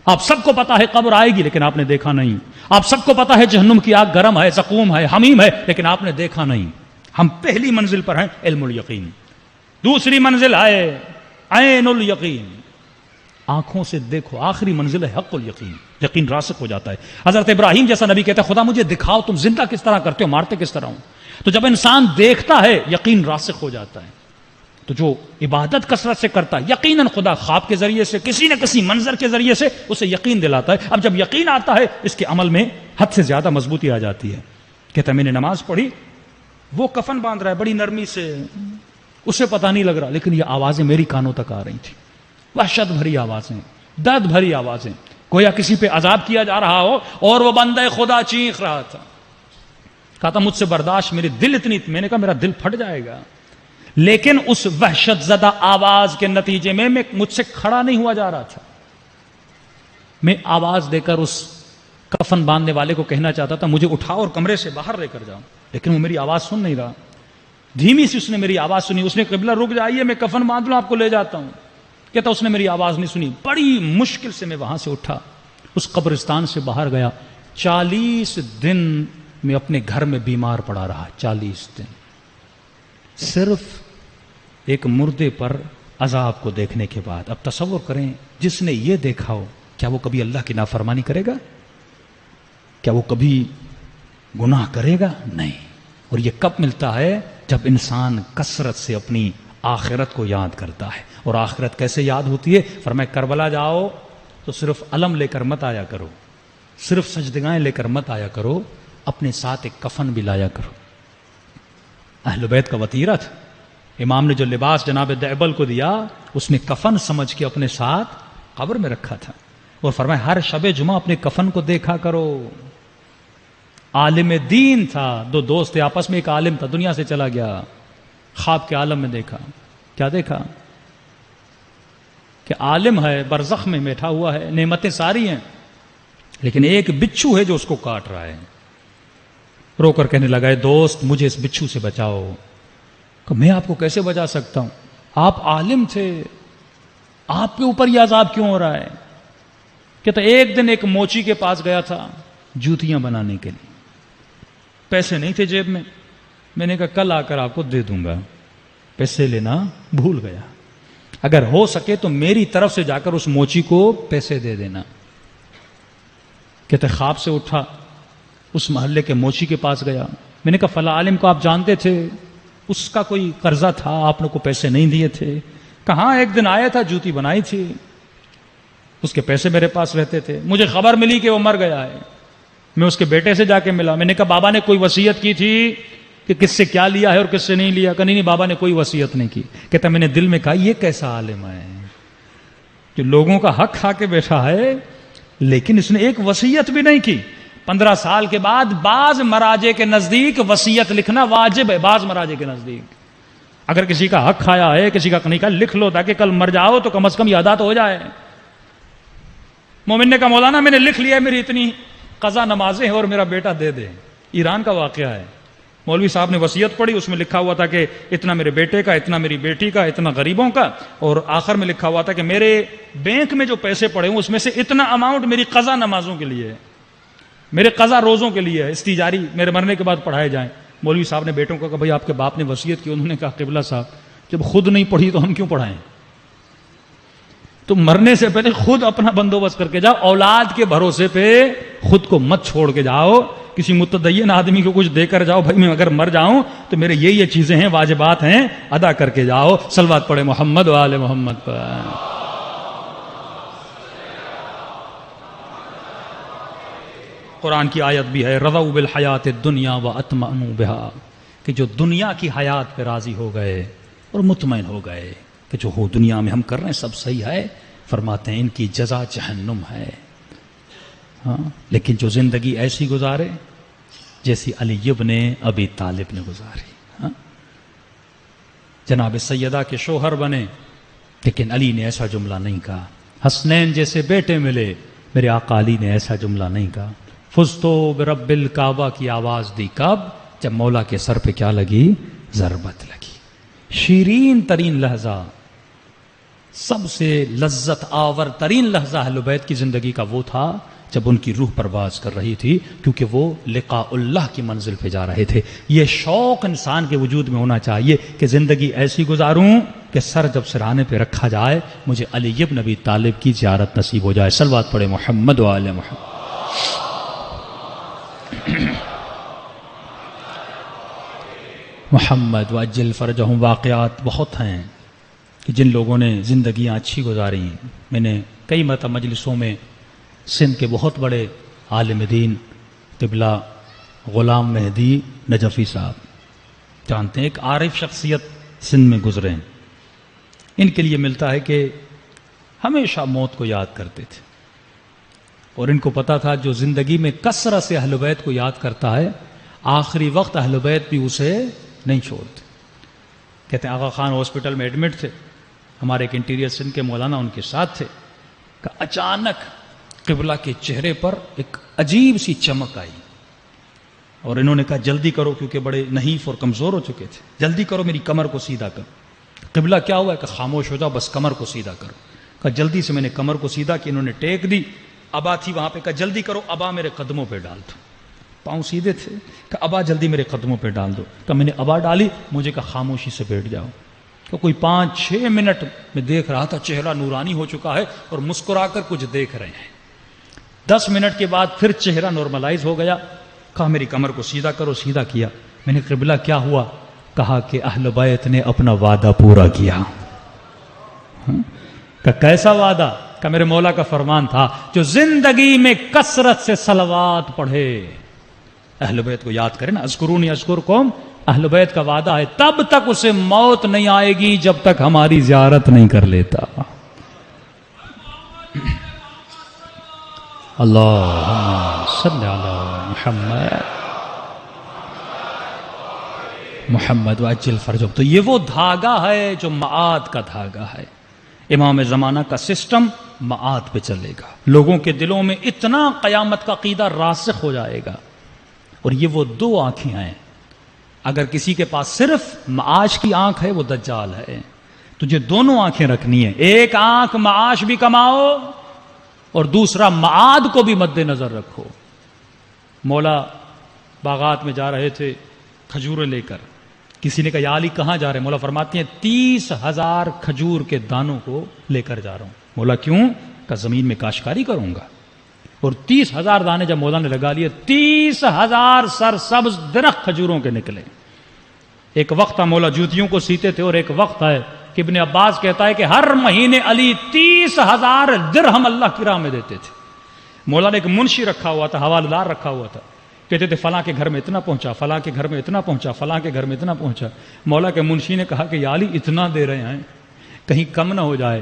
آپ سب کو پتا ہے قبر آئے گی لیکن آپ نے دیکھا نہیں. آپ سب کو پتا ہے جہنم کی آگ گرم ہے، زقوم ہے، حمیم ہے، لیکن آپ نے دیکھا نہیں. ہم پہلی منزل پر ہیں علم الیقین. دوسری منزل ہے عین الیقین، آنکھوں سے دیکھو. آخری منزل ہے حق الیقین، یقین راسخ ہو جاتا ہے. حضرت ابراہیم جیسا نبی کہتا ہے خدا مجھے دکھاؤ تم زندہ کس طرح کرتے ہو، مارتے کس طرح ہوں. تو جب انسان دیکھتا ہے یقین راسخ ہو جاتا ہے. تو جو عبادت کثرت سے کرتا ہے یقیناً خدا خواب کے ذریعے سے کسی نہ کسی منظر کے ذریعے سے اسے یقین دلاتا ہے. اب جب یقین آتا ہے اس کے عمل میں حد سے زیادہ مضبوطی آ جاتی ہے. کہتا ہے میں نے نماز پڑھی، وہ کفن باندھ رہا ہے بڑی نرمی سے، اسے پتہ نہیں لگ رہا، لیکن یہ آوازیں میری کانوں تک آ رہی تھی. وحشت بھری آوازیں، درد بھری آوازیں، گویا کسی پہ عذاب کیا جا رہا ہو اور وہ بندہ خدا چیخ رہا تھا. کہا تھا مجھ سے برداشت، میرے دل اتنی، میں نے کہا میرا دل پھٹ جائے گا. لیکن اس وحشت زدہ آواز کے نتیجے میں مجھ سے کھڑا نہیں ہوا جا رہا تھا. میں آواز دے کر اس کفن باندھنے والے کو کہنا چاہتا تھا مجھے اٹھاؤ اور کمرے سے باہر لے کر جاؤ، لیکن وہ میری آواز سن نہیں رہا. دھیمی سی اس نے میری آواز سنی. اس نے قبلہ رک جائیے میں کفن باندھ لوں آپ کو لے جاتا ہوں. کہتا اس نے میری آواز نہیں سنی. بڑی مشکل سے میں وہاں سے اٹھا، اس قبرستان سے باہر گیا. 40 دن میں اپنے گھر میں بیمار پڑا رہا. 40 دن صرف ایک مردے پر عذاب کو دیکھنے کے بعد. اب تصور کریں جس نے یہ دیکھا ہو، کیا وہ کبھی اللہ کی نافرمانی کرے گا؟ کیا وہ کبھی گناہ کرے گا؟ نہیں. اور یہ کب ملتا ہے؟ جب انسان کثرت سے اپنی آخرت کو یاد کرتا ہے. اور آخرت کیسے یاد ہوتی ہے؟ فرمایا کربلا جاؤ تو صرف علم لے کر مت آیا کرو، صرف سجدگاہیں لے کر مت آیا کرو، اپنے ساتھ ایک کفن بھی لایا کرو. اہل بیت کا وطیرہ تھا. امام نے جو لباس جناب دعبل کو دیا اس نے کفن سمجھ کے اپنے ساتھ قبر میں رکھا تھا. اور فرمایا ہر شب جمعہ اپنے کفن کو دیکھا کرو. عالم دین تھا، 2 دوست تھے آپس میں. ایک عالم تھا دنیا سے چلا گیا، خواب کے عالم میں دیکھا. کیا دیکھا؟ کہ عالم ہے برزخ میں بیٹھا ہوا ہے، نعمتیں ساری ہیں، لیکن ایک بچھو ہے جو اس کو کاٹ رہا ہے. رو کر کہنے لگا اے دوست مجھے اس بچھو سے بچاؤ. کہ میں آپ کو کیسے بچا سکتا ہوں؟ آپ عالم تھے، آپ کے اوپر یہ عذاب کیوں ہو رہا ہے؟ کہتا ایک دن ایک موچی کے پاس گیا تھا جوتیاں بنانے کے لیے. پیسے نہیں تھے جیب میں. میں نے کہا کل آ کر آپ کو دے دوں گا. پیسے لینا بھول گیا. اگر ہو سکے تو میری طرف سے جا کر اس موچی کو پیسے دے دینا. کہتے خواب سے اٹھا، اس محلے کے موچی کے پاس گیا. میں نے کہا فلاں عالم کو آپ جانتے تھے، اس کا کوئی قرضہ تھا، آپ نے کو پیسے نہیں دیے تھے. کہاں ایک دن آیا تھا جوتی بنائی تھی، اس کے پیسے میرے پاس رہتے تھے. مجھے خبر ملی کہ وہ مر گیا ہے. میں اس کے بیٹے سے جا کے ملا. میں نے کہا بابا نے کوئی وصیت کی تھی کہ کس سے کیا لیا ہے اور کس سے نہیں لیا؟ کہ نہیں بابا نے کوئی وصیت نہیں کی. کہتا میں نے دل میں کہا یہ کیسا عالم ہے جو لوگوں کا حق کھا کے بیٹھا ہے لیکن اس نے ایک وصیت بھی نہیں کی. 15 سال کے بعد بعض مراجع کے نزدیک وصیت لکھنا واجب ہے. بعض مراجع کے نزدیک اگر کسی کا حق کھایا ہے، کسی کا نہیں کھایا، لکھ لو تاکہ کل مر جاؤ تو کم از کم یہ ادا تو ہو جائے. مومن نے کہا مولانا میں نے لکھ لیا ہے، میری اتنی قضا نمازیں ہیں اور میرا بیٹا دے دے. ایران کا واقعہ ہے. مولوی صاحب نے وصیت پڑھی، اس میں لکھا ہوا تھا کہ اتنا میرے بیٹے کا، اتنا میری بیٹی کا، اتنا غریبوں کا، اور آخر میں لکھا ہوا تھا کہ میرے بینک میں جو پیسے پڑے ہوں اس میں سے اتنا اماؤنٹ میری قضا نمازوں کے لیے ہے، میرے قضا روزوں کے لیے ہے، استجاری میرے مرنے کے بعد پڑھائے جائیں. مولوی صاحب نے بیٹوں کو کہا بھائی آپ کے باپ نے وصیت کی. انہوں نے کہا قبلہ صاحب جب خود نہیں پڑھی تو ہم کیوں پڑھائیں؟ تو مرنے سے پہلے خود اپنا بندوبست کر کے جاؤ. اولاد کے بھروسے پہ خود کو مت چھوڑ کے جاؤ، کسی متدین آدمی کو کچھ دے کر جاؤ، بھائی میں اگر مر جاؤں تو میرے یہ چیزیں ہیں، واجبات ہیں، ادا کر کے جاؤ۔ صلوات پڑھے محمد و آل محمد پر۔ قرآن کی آیت بھی ہے، رضوا بالحیات الدنیا واطمأنوا بہا، کہ جو دنیا کی حیات پہ راضی ہو گئے اور مطمئن ہو گئے کہ جو ہو دنیا میں ہم کر رہے ہیں سب صحیح ہے، فرماتے ہیں ان کی جزا جہنم ہے۔ ہاں، لیکن جو زندگی ایسی گزارے جیسی علی ابن ابی طالب نے گزاری، ہاں، جناب سیدہ کے شوہر بنے لیکن علی نے ایسا جملہ نہیں کہا، حسنین جیسے بیٹے ملے میرے آقا علی نے ایسا جملہ نہیں کہا، فزتو برب الکعبہ کی آواز دی کب؟ جب مولا کے سر پہ کیا لگی؟ ضربت لگی۔ شیرین ترین لحظہ، سب سے لذت آور ترین لحظہ اہل بیت کی زندگی کا وہ تھا جب ان کی روح پرواز کر رہی تھی، کیونکہ وہ لقاء اللہ کی منزل پہ جا رہے تھے۔ یہ شوق انسان کے وجود میں ہونا چاہیے کہ زندگی ایسی گزاروں کہ سر جب سرہانے پہ رکھا جائے مجھے علی ابن ابی طالب کی زیارت نصیب ہو جائے۔ صلوات پڑھے محمد و آل محمد۔ محمد وعجل فرجہم۔ واقعات بہت ہیں کہ جن لوگوں نے زندگیاں اچھی گزاری ہیں۔ میں نے کئی مرتبہ مجلسوں میں سندھ کے بہت بڑے عالم دین قبلہ غلام مہدی نجفی صاحب جانتے ہیں، ایک عارف شخصیت سندھ میں گزرے ہیں، ان کے لیے ملتا ہے کہ ہمیشہ موت کو یاد کرتے تھے، اور ان کو پتا تھا جو زندگی میں کثرت سے اہل بیت کو یاد کرتا ہے آخری وقت اہل بیت بھی اسے نہیں چھوڑتے۔ کہتے ہیں آغا خان ہاسپٹل میں ایڈمٹ تھے، ہمارے ایک انٹیریئر سندھ کے مولانا ان کے ساتھ تھے، کہ اچانک قبلہ کے چہرے پر ایک عجیب سی چمک آئی، اور انہوں نے کہا جلدی کرو، کیونکہ بڑے نحیف اور کمزور ہو چکے تھے، جلدی کرو میری کمر کو سیدھا کرو۔ قبلہ کیا ہوا ہے؟ کہ خاموش ہو جاؤ، بس کمر کو سیدھا کرو۔ کہا جلدی سے میں نے کمر کو سیدھا کی، انہوں نے ٹیک دی، ابا تھی وہاں پہ، کہا جلدی کرو ابا میرے قدموں پہ ڈال دو۔ پاؤں سیدھے تھے، کہ ابا جلدی میرے قدموں پہ ڈال دو۔ کہ میں نے ابا ڈالی، مجھے کہا خاموشی سے بیٹھ جاؤ۔ کہ کوئی 5-6 منٹ میں دیکھ رہا تھا، چہرہ نورانی ہو چکا ہے اور مسکرا کر کچھ دیکھ رہے ہیں۔ 10 منٹ کے بعد پھر چہرہ نارملائز ہو گیا۔ کہا میری کمر کو سیدھا کرو، سیدھا کیا۔ میں نے قبلہ کیا ہوا؟ کہا کہ اہل بیت نے اپنا وعدہ پورا کیا۔ کہ کیسا وعدہ؟ کہ میرے مولا کا فرمان تھا جو زندگی میں کثرت سے صلوات پڑھے، اہل بیت کو یاد کرے نا، اذکرونی اذکرکم، اہل بیت کا وعدہ ہے تب تک اسے موت نہیں آئے گی جب تک ہماری زیارت نہیں کر لیتا۔ اللہم صلی علی محمد محمد وعجل فرجہم۔ تو یہ وہ دھاگا ہے جو معاد کا دھاگا ہے۔ امام زمانہ کا سسٹم معاد پہ چلے گا، لوگوں کے دلوں میں اتنا قیامت کا عقیدہ راسخ ہو جائے گا۔ اور یہ وہ 2 آنکھیں ہیں، اگر کسی کے پاس صرف معاش کی آنکھ ہے وہ دجال ہے۔ تجھے دونوں آنکھیں رکھنی ہیں، ایک آنکھ معاش بھی کماؤ اور دوسرا معاد کو بھی مد نظر رکھو۔ مولا باغات میں جا رہے تھے کھجوریں لے کر، کسی نے کہا یا علی کہاں جا رہے ہیں؟ مولا فرماتے ہیں 30,000 کھجور کے دانوں کو لے کر جا رہا ہوں۔ مولا کیوں؟ کہ زمین میں کاشتکاری کروں گا۔ اور 30,000 دانے جب مولا نے لگا لیے، 30,000 سرسبز درخت کھجوروں کے نکلے۔ ایک وقت تھا مولا جوتیوں کو سیتے تھے، اور ایک وقت ہے کہ ابن عباس کہتا ہے کہ ہر مہینے علی 30,000 درہم اللہ کی راہ میں دیتے تھے۔ مولا نے ایک منشی رکھا ہوا تھا، حوالہ دار رکھا ہوا تھا، کہتے تھے فلاں کے گھر میں اتنا پہنچا، فلاں کے گھر میں اتنا پہنچا، فلاں کے گھر میں اتنا پہنچا۔ مولا کے منشی نے کہا کہ یا علی اتنا دے رہے ہیں کہیں کم نہ ہو جائے۔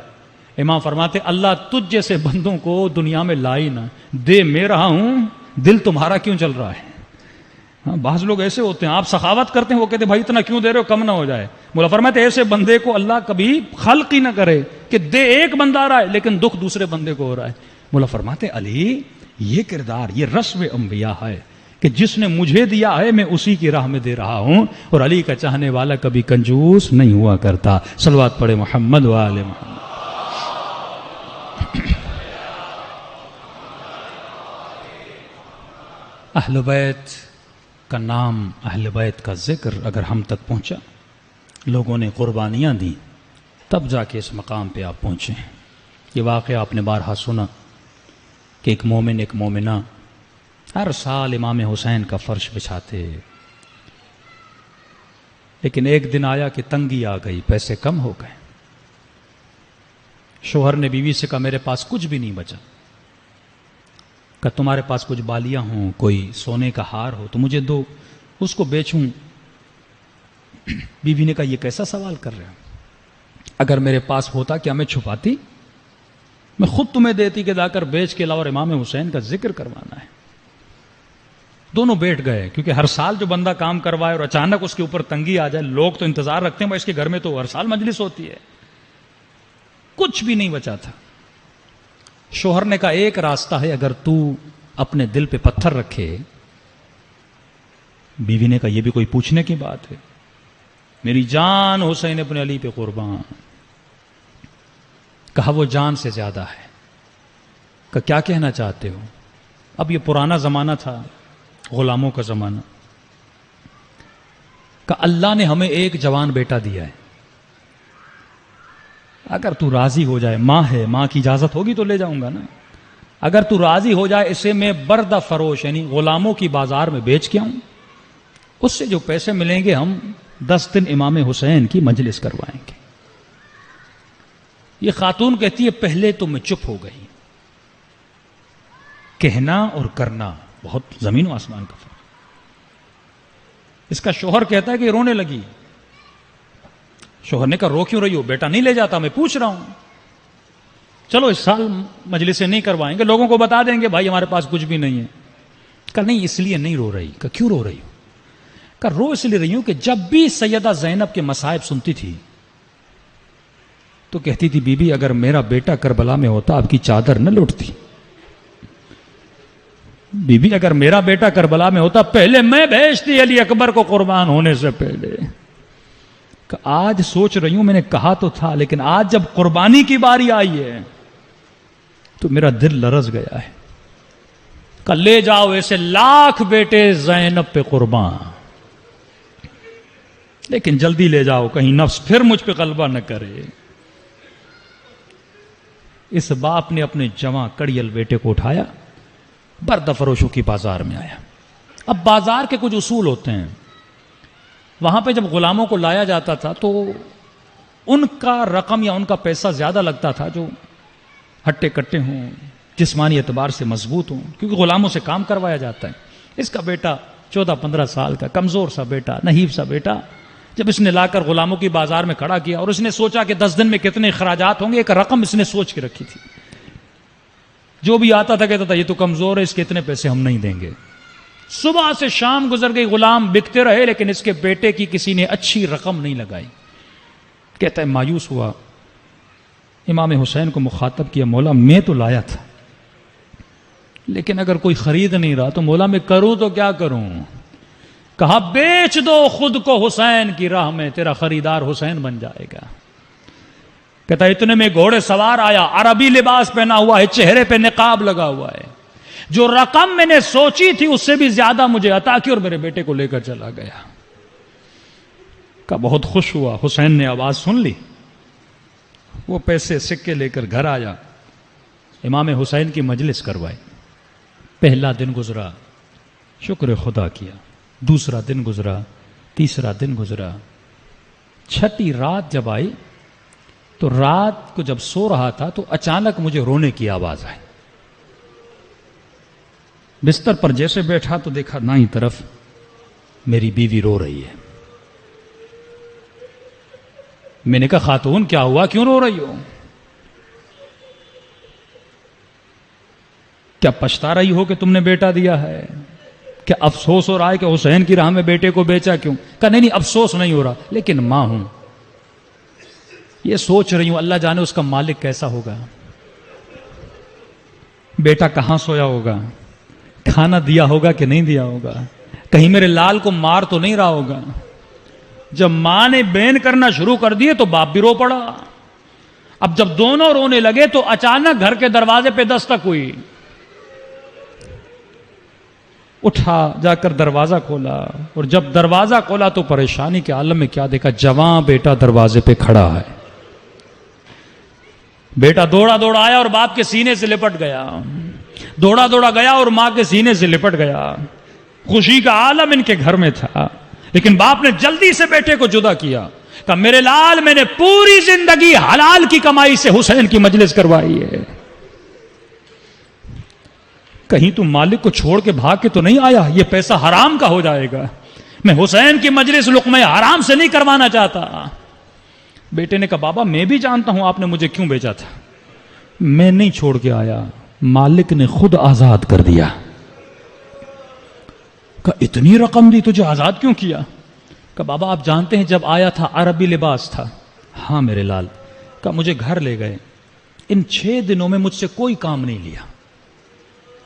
امام فرماتے اللہ تجھ جیسے بندوں کو دنیا میں لائی نہ، دے میں رہا ہوں، دل تمہارا کیوں چل رہا ہے؟ ہاں، بعض لوگ ایسے ہوتے ہیں، آپ سخاوت کرتے ہیں، وہ کہتے ہیں بھائی اتنا کیوں دے رہے ہو، کم نہ ہو جائے۔ مولا فرماتے ایسے بندے کو اللہ کبھی خلق ہی نہ کرے کہ دے ایک بندہ آ رہا ہے لیکن دکھ دوسرے بندے کو ہو رہا ہے۔ مولا فرماتے علی یہ کردار، یہ رسم انبیاء ہے کہ جس نے مجھے دیا ہے میں اسی کی راہ میں دے رہا ہوں، اور علی کا چاہنے والا کبھی کنجوس نہیں ہوا کرتا۔ صلوات پڑھے محمد و آل محمد۔ اہل بیت کا نام، اہل بیت کا ذکر اگر ہم تک پہنچا، لوگوں نے قربانیاں دیں، تب جا کے اس مقام پہ آپ پہنچے۔ یہ واقعہ آپ نے بارہا سنا کہ ایک مومن ایک مومنہ ہر سال امام حسین کا فرش بچھاتے، لیکن ایک دن آیا کہ تنگی آ گئی، پیسے کم ہو گئے۔ شوہر نے بیوی سے کہا میرے پاس کچھ بھی نہیں بچا، کہ تمہارے پاس کچھ بالیاں ہوں، کوئی سونے کا ہار ہو تو مجھے دو، اس کو بیچوں۔ بیوی نے کہا یہ کیسا سوال کر رہے ہو؟ اگر میرے پاس ہوتا کیا میں چھپاتی؟ میں خود تمہیں دیتی کہ جا کر بیچ کے لاؤ اور امام حسین کا ذکر کروانا ہے۔ دونوں بیٹھ گئے، کیونکہ ہر سال جو بندہ کام کروائے اور اچانک اس کے اوپر تنگی آ جائے، لوگ تو انتظار رکھتے ہیں، اس کے گھر میں تو ہر سال مجلس ہوتی ہے۔ کچھ بھی نہیں بچا تھا۔ شوہر نے کہا ایک راستہ ہے، اگر تو اپنے دل پہ پتھر رکھے۔ بیوی نے کہا یہ بھی کوئی پوچھنے کی بات ہے، میری جان حسین ابن علی پہ قربان۔ کہا وہ جان سے زیادہ ہے۔ کہ کیا کہنا چاہتے ہو؟ اب یہ پرانا زمانہ تھا، غلاموں کا زمانہ۔ کہ اللہ نے ہمیں ایک جوان بیٹا دیا ہے، اگر تو راضی ہو جائے، ماں ہے، ماں کی اجازت ہوگی تو لے جاؤں گا نا، اگر تو راضی ہو جائے اسے میں بردہ فروش یعنی غلاموں کی بازار میں بیچ کے آؤں، اس سے جو پیسے ملیں گے ہم 10 دن امام حسین کی مجلس کروائیں گے۔ یہ خاتون کہتی ہے پہلے تو میں چپ ہو گئی، کہنا اور کرنا بہت زمین و آسمان کا فرق۔ اس کا شوہر کہتا ہے کہ رونے لگی۔ شوہر نے کہا رو کیوں رہی ہو؟ بیٹا نہیں لے جاتا، میں پوچھ رہا ہوں۔ چلو اس سال مجلسیں نہیں کروائیں گے، لوگوں کو بتا دیں گے بھائی ہمارے پاس کچھ بھی نہیں ہے۔ کہا نہیں اس لیے نہیں رو رہی۔ کہا کیوں رو رہی ہو؟ کہا رو اس لیے رہی ہوں کہ جب بھی سیدہ زینب کے مصائب سنتی تھی تو کہتی تھی بی بی اگر میرا بیٹا کربلا میں ہوتا آپ کی چادر نہ لوٹتی، بی بی اگر میرا بیٹا کربلا میں ہوتا پہلے میں بھیجتی علی اکبر کو قربان ہونے سے پہلے۔ کہ آج سوچ رہی ہوں میں نے کہا تو تھا، لیکن آج جب قربانی کی باری آئی ہے تو میرا دل لرز گیا ہے۔ کہ لے جاؤ ایسے لاکھ بیٹے زینب پہ قربان، لیکن جلدی لے جاؤ کہیں نفس پھر مجھ پہ غلبہ نہ کرے۔ اس باپ نے اپنے جواں کڑیل بیٹے کو اٹھایا، بردہ فروشوں کی بازار میں آیا۔ اب بازار کے کچھ اصول ہوتے ہیں، وہاں پہ جب غلاموں کو لایا جاتا تھا تو ان کا رقم یا ان کا پیسہ زیادہ لگتا تھا جو ہٹے کٹے ہوں، جسمانی اعتبار سے مضبوط ہوں، کیونکہ غلاموں سے کام کروایا جاتا ہے۔ اس کا بیٹا 14-15 سال کا کمزور سا بیٹا، نحیف سا بیٹا، جب اس نے لا کر غلاموں کی بازار میں کھڑا کیا اور اس نے سوچا کہ 10 دن میں کتنے اخراجات ہوں گے، ایک رقم اس نے سوچ کے رکھی تھی۔ جو بھی آتا تھا کہتا تھا یہ تو کمزور ہے، اس کے اتنے پیسے ہم نہیں دیں گے۔ صبح سے شام گزر گئی، غلام بکتے رہے، لیکن اس کے بیٹے کی کسی نے اچھی رقم نہیں لگائی۔ کہتا ہے مایوس ہوا، امام حسین کو مخاطب کیا، مولا میں تو لایا تھا لیکن اگر کوئی خرید نہیں رہا تو مولا میں کروں تو کیا کروں؟ کہا بیچ دو خود کو حسین کی راہ میں، تیرا خریدار حسین بن جائے گا۔ کہتا ہے اتنے میں گھوڑے سوار آیا، عربی لباس پہنا ہوا ہے، چہرے پہ نقاب لگا ہوا ہے، جو رقم میں نے سوچی تھی اس سے بھی زیادہ مجھے عطا کی اور میرے بیٹے کو لے کر چلا گیا۔ کہا بہت خوش ہوا، حسین نے آواز سن لی، وہ پیسے سکے لے کر گھر آیا، امام حسین کی مجلس کروائی۔ پہلا دن گزرا، شکر خدا کیا، دوسرا دن گزرا، تیسرا دن گزرا، چھٹی رات جب آئی تو رات کو جب سو رہا تھا تو اچانک مجھے رونے کی آواز آئی۔ بستر پر جیسے بیٹھا تو دیکھا دائیں طرف میری بیوی رو رہی ہے۔ میں نے کہا خاتون کیا ہوا، کیوں رو رہی ہو؟ کیا پچھتا رہی ہو کہ تم نے بیٹا دیا ہے؟ کیا افسوس ہو رہا ہے کہ حسین کی راہ میں بیٹے کو بیچا کیوں؟ کہا نہیں افسوس نہیں ہو رہا، لیکن ماں ہوں، یہ سوچ رہی ہوں اللہ جانے اس کا مالک کیسا ہوگا، بیٹا کہاں سویا ہوگا، کھانا دیا ہوگا کہ نہیں دیا ہوگا، کہیں میرے لال کو مار تو نہیں رہا ہوگا۔ جب ماں نے بین کرنا شروع کر دیے تو باپ بھی رو پڑا۔ اب جب دونوں رونے لگے تو اچانک گھر کے دروازے پہ دستک ہوئی، اٹھا جا کر دروازہ کھولا، اور جب دروازہ کھولا تو پریشانی کے عالم میں کیا دیکھا، جوان بیٹا دروازے پہ کھڑا ہے۔ بیٹا دوڑا دوڑا آیا اور باپ کے سینے سے لپٹ گیا۔ دوڑا دوڑا گیا اور ماں کے سینے سے لپٹ گیا. خوشی کا عالم ان کے گھر میں تھا. لیکن باپ نے جلدی سے بیٹے کو جدا کیا. کہا میرے لال میں نے پوری زندگی حلال کی کمائی سے حسین کی مجلس کروائی ہے. کہیں تم مالک کو چھوڑ کے بھاگ کے تو نہیں آیا؟ یہ پیسہ حرام کا ہو جائے گا. میں حسین کی مجلس لقمہ حرام سے نہیں کروانا چاہتا. بیٹے نے کہا بابا میں بھی جانتا ہوں آپ نے مجھے کیوں بیچا تھا. میں نہیں چھوڑ کے آیا, مالک نے خود آزاد کر دیا. کہا اتنی رقم دی تجھے آزاد کیوں کیا؟ کہا بابا آپ جانتے ہیں جب آیا تھا عربی لباس تھا. ہاں میرے لال. کہا مجھے گھر لے گئے. ان 6 دنوں میں مجھ سے کوئی کام نہیں لیا.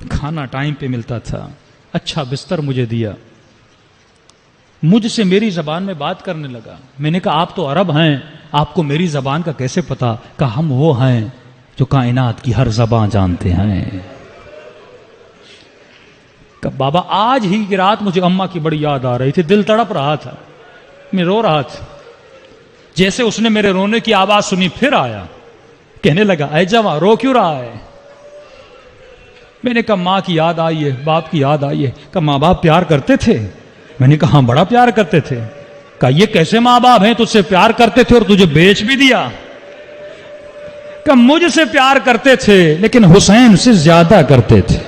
کھانا ٹائم پہ ملتا تھا, اچھا بستر مجھے دیا, مجھ سے میری زبان میں بات کرنے لگا. میں نے کہا آپ تو عرب ہیں, آپ کو میری زبان کا کیسے پتا؟ کہا ہم وہ ہیں جو کائنات کی ہر زبان جانتے ہیں. کہ بابا آج ہی کی رات مجھے اماں کی بڑی یاد آ رہی تھی, دل تڑپ رہا تھا, میں رو رہا تھا. جیسے اس نے میرے رونے کی آواز سنی پھر آیا, کہنے لگا اے جواں رو کیوں رہا ہے؟ میں نے کہا ماں کی یاد آئی ہے, باپ کی یاد آئی ہے. کہا ماں باپ پیار کرتے تھے؟ میں نے کہا ہاں بڑا پیار کرتے تھے. کہا یہ کیسے ماں باپ ہیں تجھ سے پیار کرتے تھے اور تجھے بیچ بھی دیا؟ کہ مجھ سے پیار کرتے تھے لیکن حسین سے زیادہ کرتے تھے.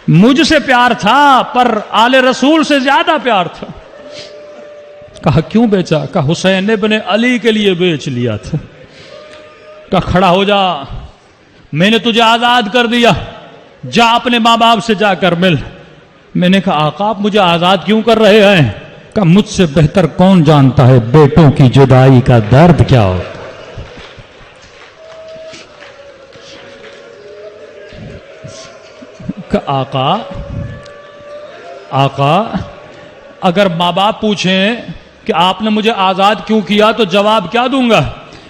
مجھ سے پیار تھا پر آل رسول سے زیادہ پیار تھا. کہا کیوں بیچا؟ کہا حسین ابن علی کے لیے بیچ لیا تھا. کہا کھڑا ہو جا, میں نے تجھے آزاد کر دیا, جا اپنے ماں باپ سے جا کر مل. میں نے کہا آقا آپ مجھے آزاد کیوں کر رہے ہیں؟ کہا مجھ سے بہتر کون جانتا ہے بیٹوں کی جدائی کا درد کیا ہوتا. آقا اگر ماں باپ پوچھیں کہ آپ نے مجھے آزاد کیوں کیا تو جواب کیا دوں گا؟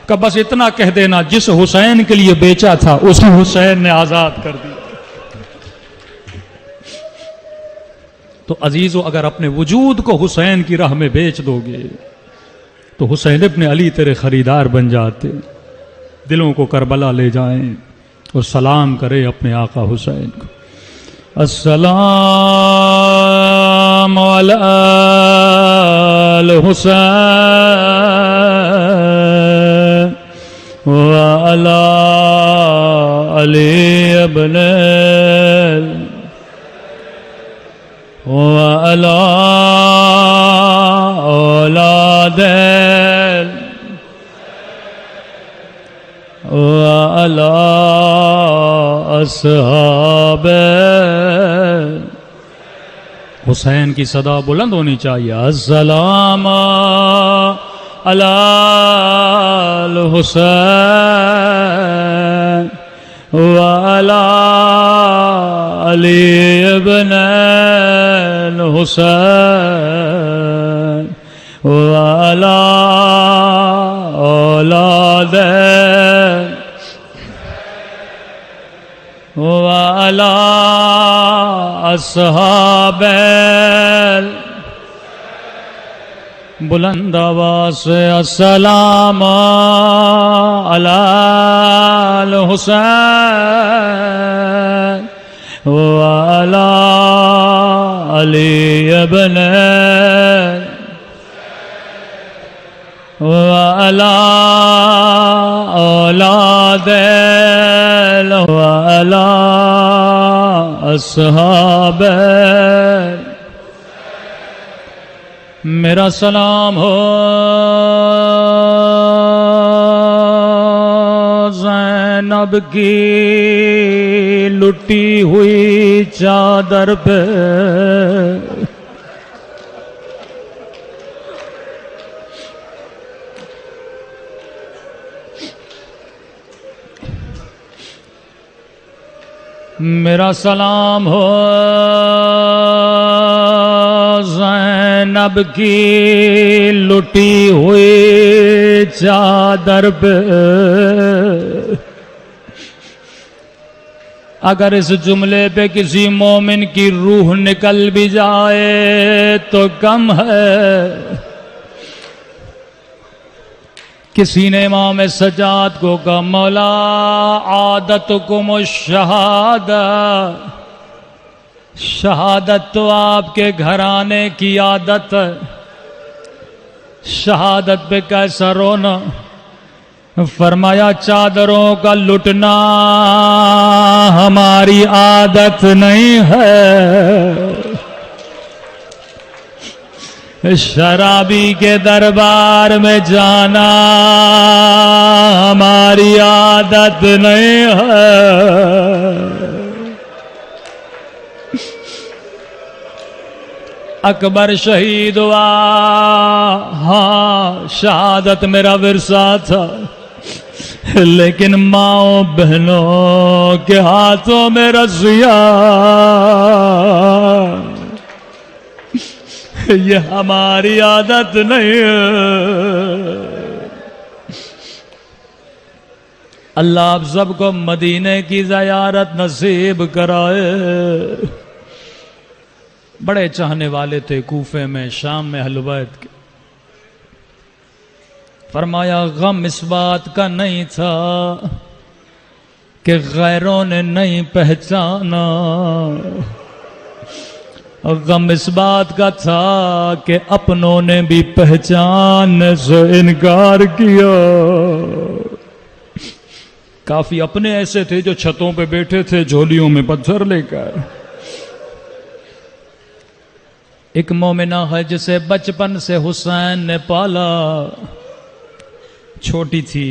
کہ بس اتنا کہہ دینا جس حسین کے لیے بیچا تھا اسی حسین نے آزاد کر دیا. تو عزیزو اگر اپنے وجود کو حسین کی راہ میں بیچ دو گے تو حسین ابن علی تیرے خریدار بن جاتے, دلوں کو کربلا لے جائیں اور سلام کرے اپنے آقا حسین کو. السلام علی الحسین وعلی علی ابن وعلی اولاد وعلی اصحاب. حسین کی صدا بلند ہونی چاہیے. السلام علی الحسین وعلی علی ابن الحسین وعلی اولاد وعلی اصحاب. بلند آواز سے السلام علی الحسین وعلی علی ابن وعلی اولاد وعلی اصحاب. میرا سلام ہو زینب کی لٹی ہوئی چادر پہ, میرا سلام ہو زینب کی لٹی ہوئی چادر پہ. اگر اس جملے پہ کسی مومن کی روح نکل بھی جائے تو کم ہے. کسی نے امام سجاد کو کہا مولا عادتکم الشہادت، شہادت تو آپ کے گھرانے کی عادت ہے، شہادت پہ کیسا رونا؟ فرمایا چادروں کا لٹنا ہماری عادت نہیں ہے، شرابی کے دربار میں جانا ہماری عادت نہیں ہے۔ اکبر شہید ہوا، ہاں شہادت میرا ورثہ تھا، لیکن ماؤں بہنوں کے ہاتھوں میں رسیاں، یہ ہماری عادت نہیں ہے۔ اللہ آپ سب کو مدینے کی زیارت نصیب کرائے۔ بڑے چاہنے والے تھے کوفے میں، شام میں اہل بیت کے۔ فرمایا غم اس بات کا نہیں تھا کہ غیروں نے نہیں پہچانا، غم اس بات کا تھا کہ اپنوں نے بھی پہچاننے سے انکار کیا۔ کافی اپنے ایسے تھے جو چھتوں پہ بیٹھے تھے جھولیوں میں پتھر لے کر۔ ایک مومنہ ہے جسے بچپن سے حسین نے پالا، چھوٹی تھی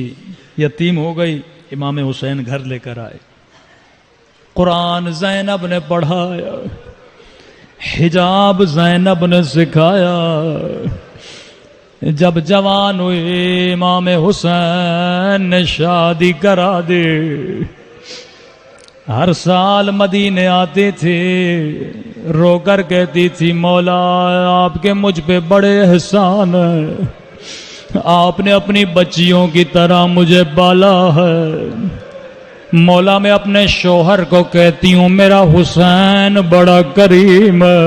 یتیم ہو گئی، امام حسین گھر لے کر آئے، قرآن زینب نے پڑھایا، حجاب زینب نے سکھایا۔ جب جوان ہوئی امام حسین نے شادی کرا دی، ہر سال مدینے آتی تھی، رو کر کہتی تھی مولا آپ کے مجھ پہ بڑے احسان ہیں، آپ نے اپنی بچیوں کی طرح مجھے پالا ہے۔ مولا میں اپنے شوہر کو کہتی ہوں میرا حسین بڑا کریم ہے۔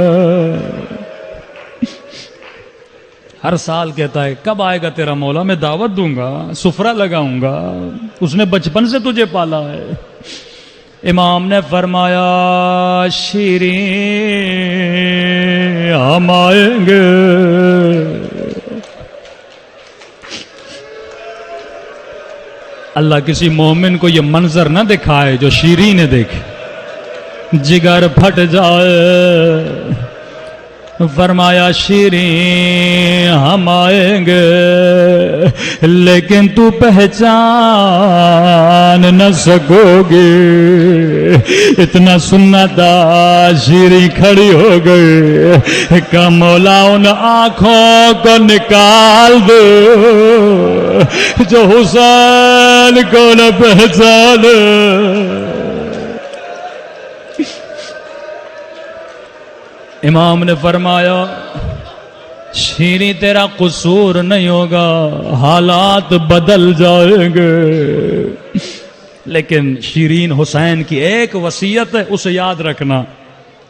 ہر سال کہتا ہے کب آئے گا تیرا مولا، میں دعوت دوں گا، سفرہ لگاؤں گا، اس نے بچپن سے تجھے پالا ہے۔ امام نے فرمایا شیریں ہم آئیں گے۔ اللہ کسی مومن کو یہ منظر نہ دکھائے جو شیریں نے دیکھے، جگر پھٹ جائے۔ فرمایا شیریں ہم آئیں گے لیکن تو پہچان نہ سکو گے۔ اتنا سننا تھا، شیریں کھڑی ہو گئی، کہ مولا ان آنکھوں کو نکال دو جو حسین کو نہ پہچانے۔ امام نے فرمایا شیریں تیرا قصور نہیں ہوگا، حالات بدل جائیں گے، لیکن شیرین حسین کی ایک وصیت ہے، اسے یاد رکھنا۔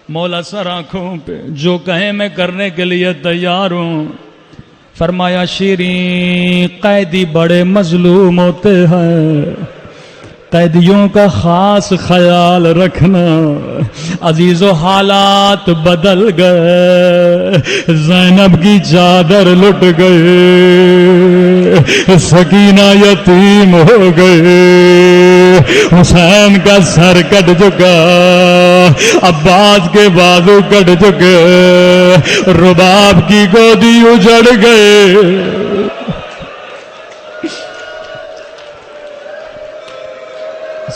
مولا سر آنکھوں پہ جو کہیں میں کرنے کے لیے تیار ہوں۔ فرمایا شیریں قیدی بڑے مظلوم ہوتے ہیں، قیدیوں کا خاص خیال رکھنا۔ عزیزو حالات بدل گئے، زینب کی چادر لٹ گئے، سکینہ یتیم ہو گئے، حسین کا سر کٹ چکا، عباس کے بازو کٹ چکے، رباب کی گودی اجڑ گئے۔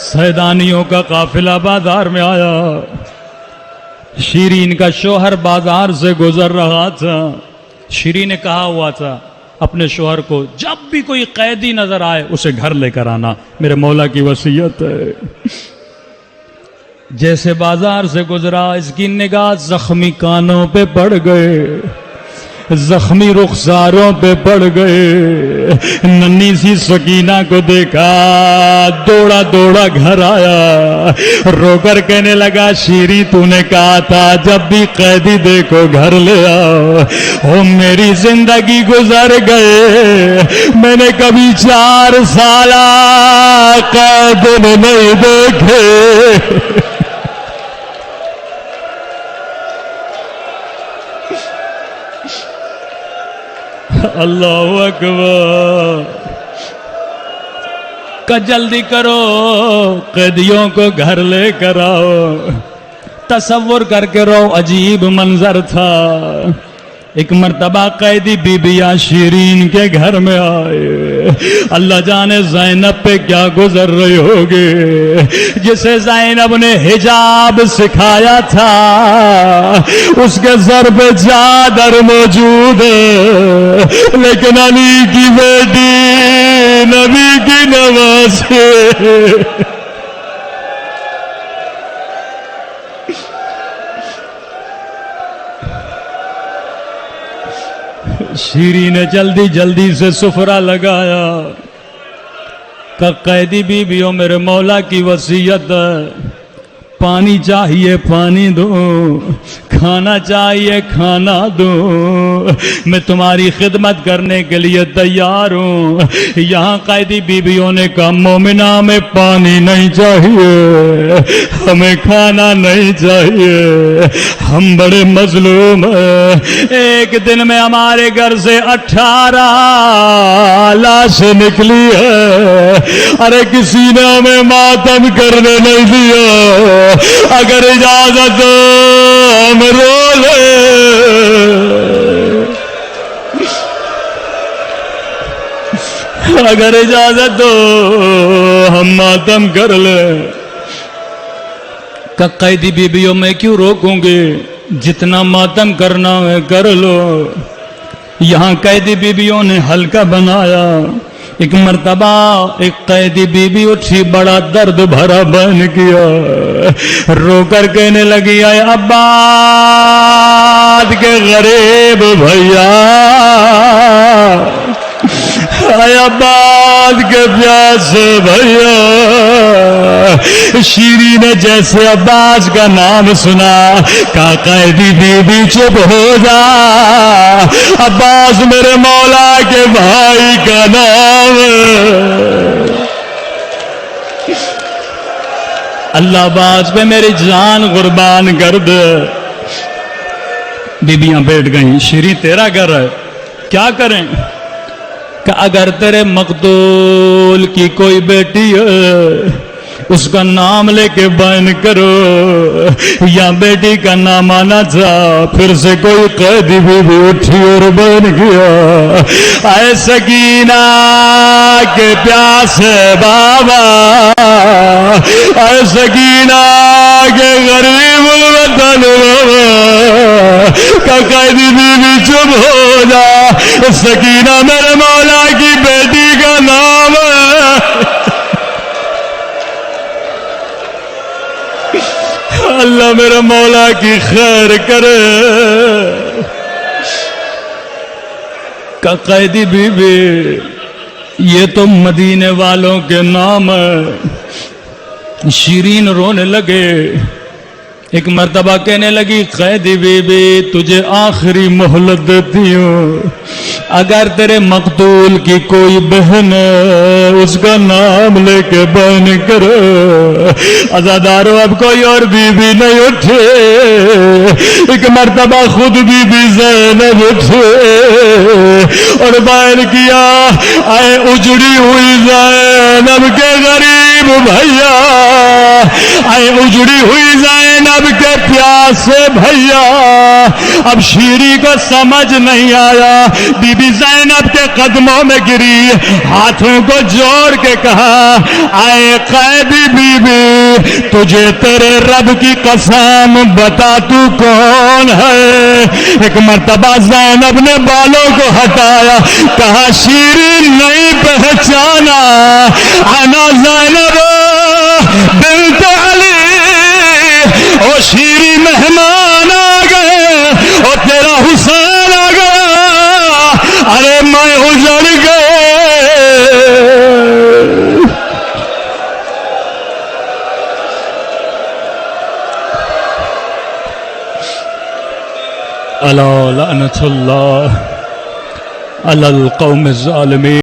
سیدانیوں کا قافلہ بازار میں آیا، شیرین کا شوہر بازار سے گزر رہا تھا۔ شیرین نے کہا ہوا تھا اپنے شوہر کو جب بھی کوئی قیدی نظر آئے اسے گھر لے کر آنا، میرے مولا کی وصیت ہے۔ جیسے بازار سے گزرا اس کی نگاہ زخمی کانوں پہ پڑ گئے، زخمی رخساروں پہ پڑ گئے. ننھی سی سکینہ کو دیکھا, دوڑا دوڑا گھر آیا, رو کر کہنے لگا شیریں تو نے کہا تھا جب بھی قیدی دیکھو گھر لے آؤ. او میری زندگی گزر گئے, میں نے کبھی 4 سال قید نہیں دیکھے. اللہ اکبر. کہ جلدی کرو قیدیوں کو گھر لے کر آؤ. تصور کر کے رو, عجیب منظر تھا. ایک مرتبہ قیدی بیبیاں شیرین کے گھر میں آئے. اللہ جانے زینب پہ کیا گزر رہی ہوگی, جسے زینب نے حجاب سکھایا تھا اس کے سر پہ چادر موجود ہے, لیکن علی کی بیٹی نبی کی نوازی. شیریں نے جلدی جلدی سے سفرہ لگایا. کہ قیدی بیویوں میرے مولا کی وصیت ہے, پانی چاہیے پانی دو, کھانا چاہیے کھانا دو, میں تمہاری خدمت کرنے کے لیے تیار ہوں. یہاں قیدی بیویوں نے کہا مومنہ ہمیں پانی نہیں چاہیے, ہمیں کھانا نہیں چاہیے, ہم بڑے مظلوم ہیں. ایک دن میں ہمارے گھر سے 18 لاشیں نکلی ہے. ارے کسی نے ہمیں ماتم کرنے نہیں دیا, اگر اجازت ہو ہم رو لیں. اگر اجازت ہو ہم ماتم کر لیں. کہ قیدی بیویوں میں کیوں روکوں گے, جتنا ماتم کرنا ہے کر لو. یہاں قیدی بیویوں نے حلقہ بنایا. ایک مرتبہ ایک قیدی بیوی اٹھی, بڑا درد بھرا بیان کیا, رو کر کہنے لگی اے عباد کے غریب بھیا, اے عباد کے پیاسے بھیا. شیریں نے جیسے عباس کا نام سنا کہا قیدی بیوی چپ ہو جا, عباس میرے مولا کے بھائی کا نام ہے. اللہ عباس پہ میری جان قربان کر دے. بیبیاں بیٹھ گئیں. شیریں تیرا گھر ہے, کیا کریں؟ کہ اگر تیرے مقتول کی کوئی بیٹی ہے اس کا نام لے کے بیان کرو, یا بیٹی کا نام آنا تھا. پھر سے کوئی قیدی بھی اٹھی اور بیان کیا اے سکینہ کے پیاسے بابا, اے سکینہ کے غریب الوطن بابا. کہ قیدی بھی چپ ہو جا, سکینہ میرے مولا کی بیٹی کا نام ہے. اللہ میرا مولا کی خیر کرے. کہ قیدی بیوی یہ تو مدینے والوں کے نام ہے. شیریں رونے لگے. ایک مرتبہ کہنے لگی قیدی بیوی تجھے آخری مہلت دیتی ہوں, اگر تیرے مقتول کی کوئی بہن ہے اس کا نام لے کے بیان کرو. عزادارو اب کوئی اور بیوی نہیں اٹھے. ایک مرتبہ خود بیوی زینب اٹھے اور بیان کیا اے اجڑی ہوئی زینب کے غریب بھیا, اے اجڑی ہوئی زینب کے پیاسے بھیا. اب شیریں کو سمجھ نہیں آیا. بی بی زینب کے قدموں میں گری, ہاتھوں کو جوڑ کے کہا اے قیدی بی بی تجھے تیرے رب کی قسم بتا تو کون ہے. ایک مرتبہ زینب نے بالوں کو ہٹایا, کہا شیریں نہیں پہچانا, انا زینب بنت علی. او شیریں مہمان آ گئے, او تیرا حسین آ گیا. میں اجڑ گئے، الا لعنت اللہ علی القوم الظالمین۔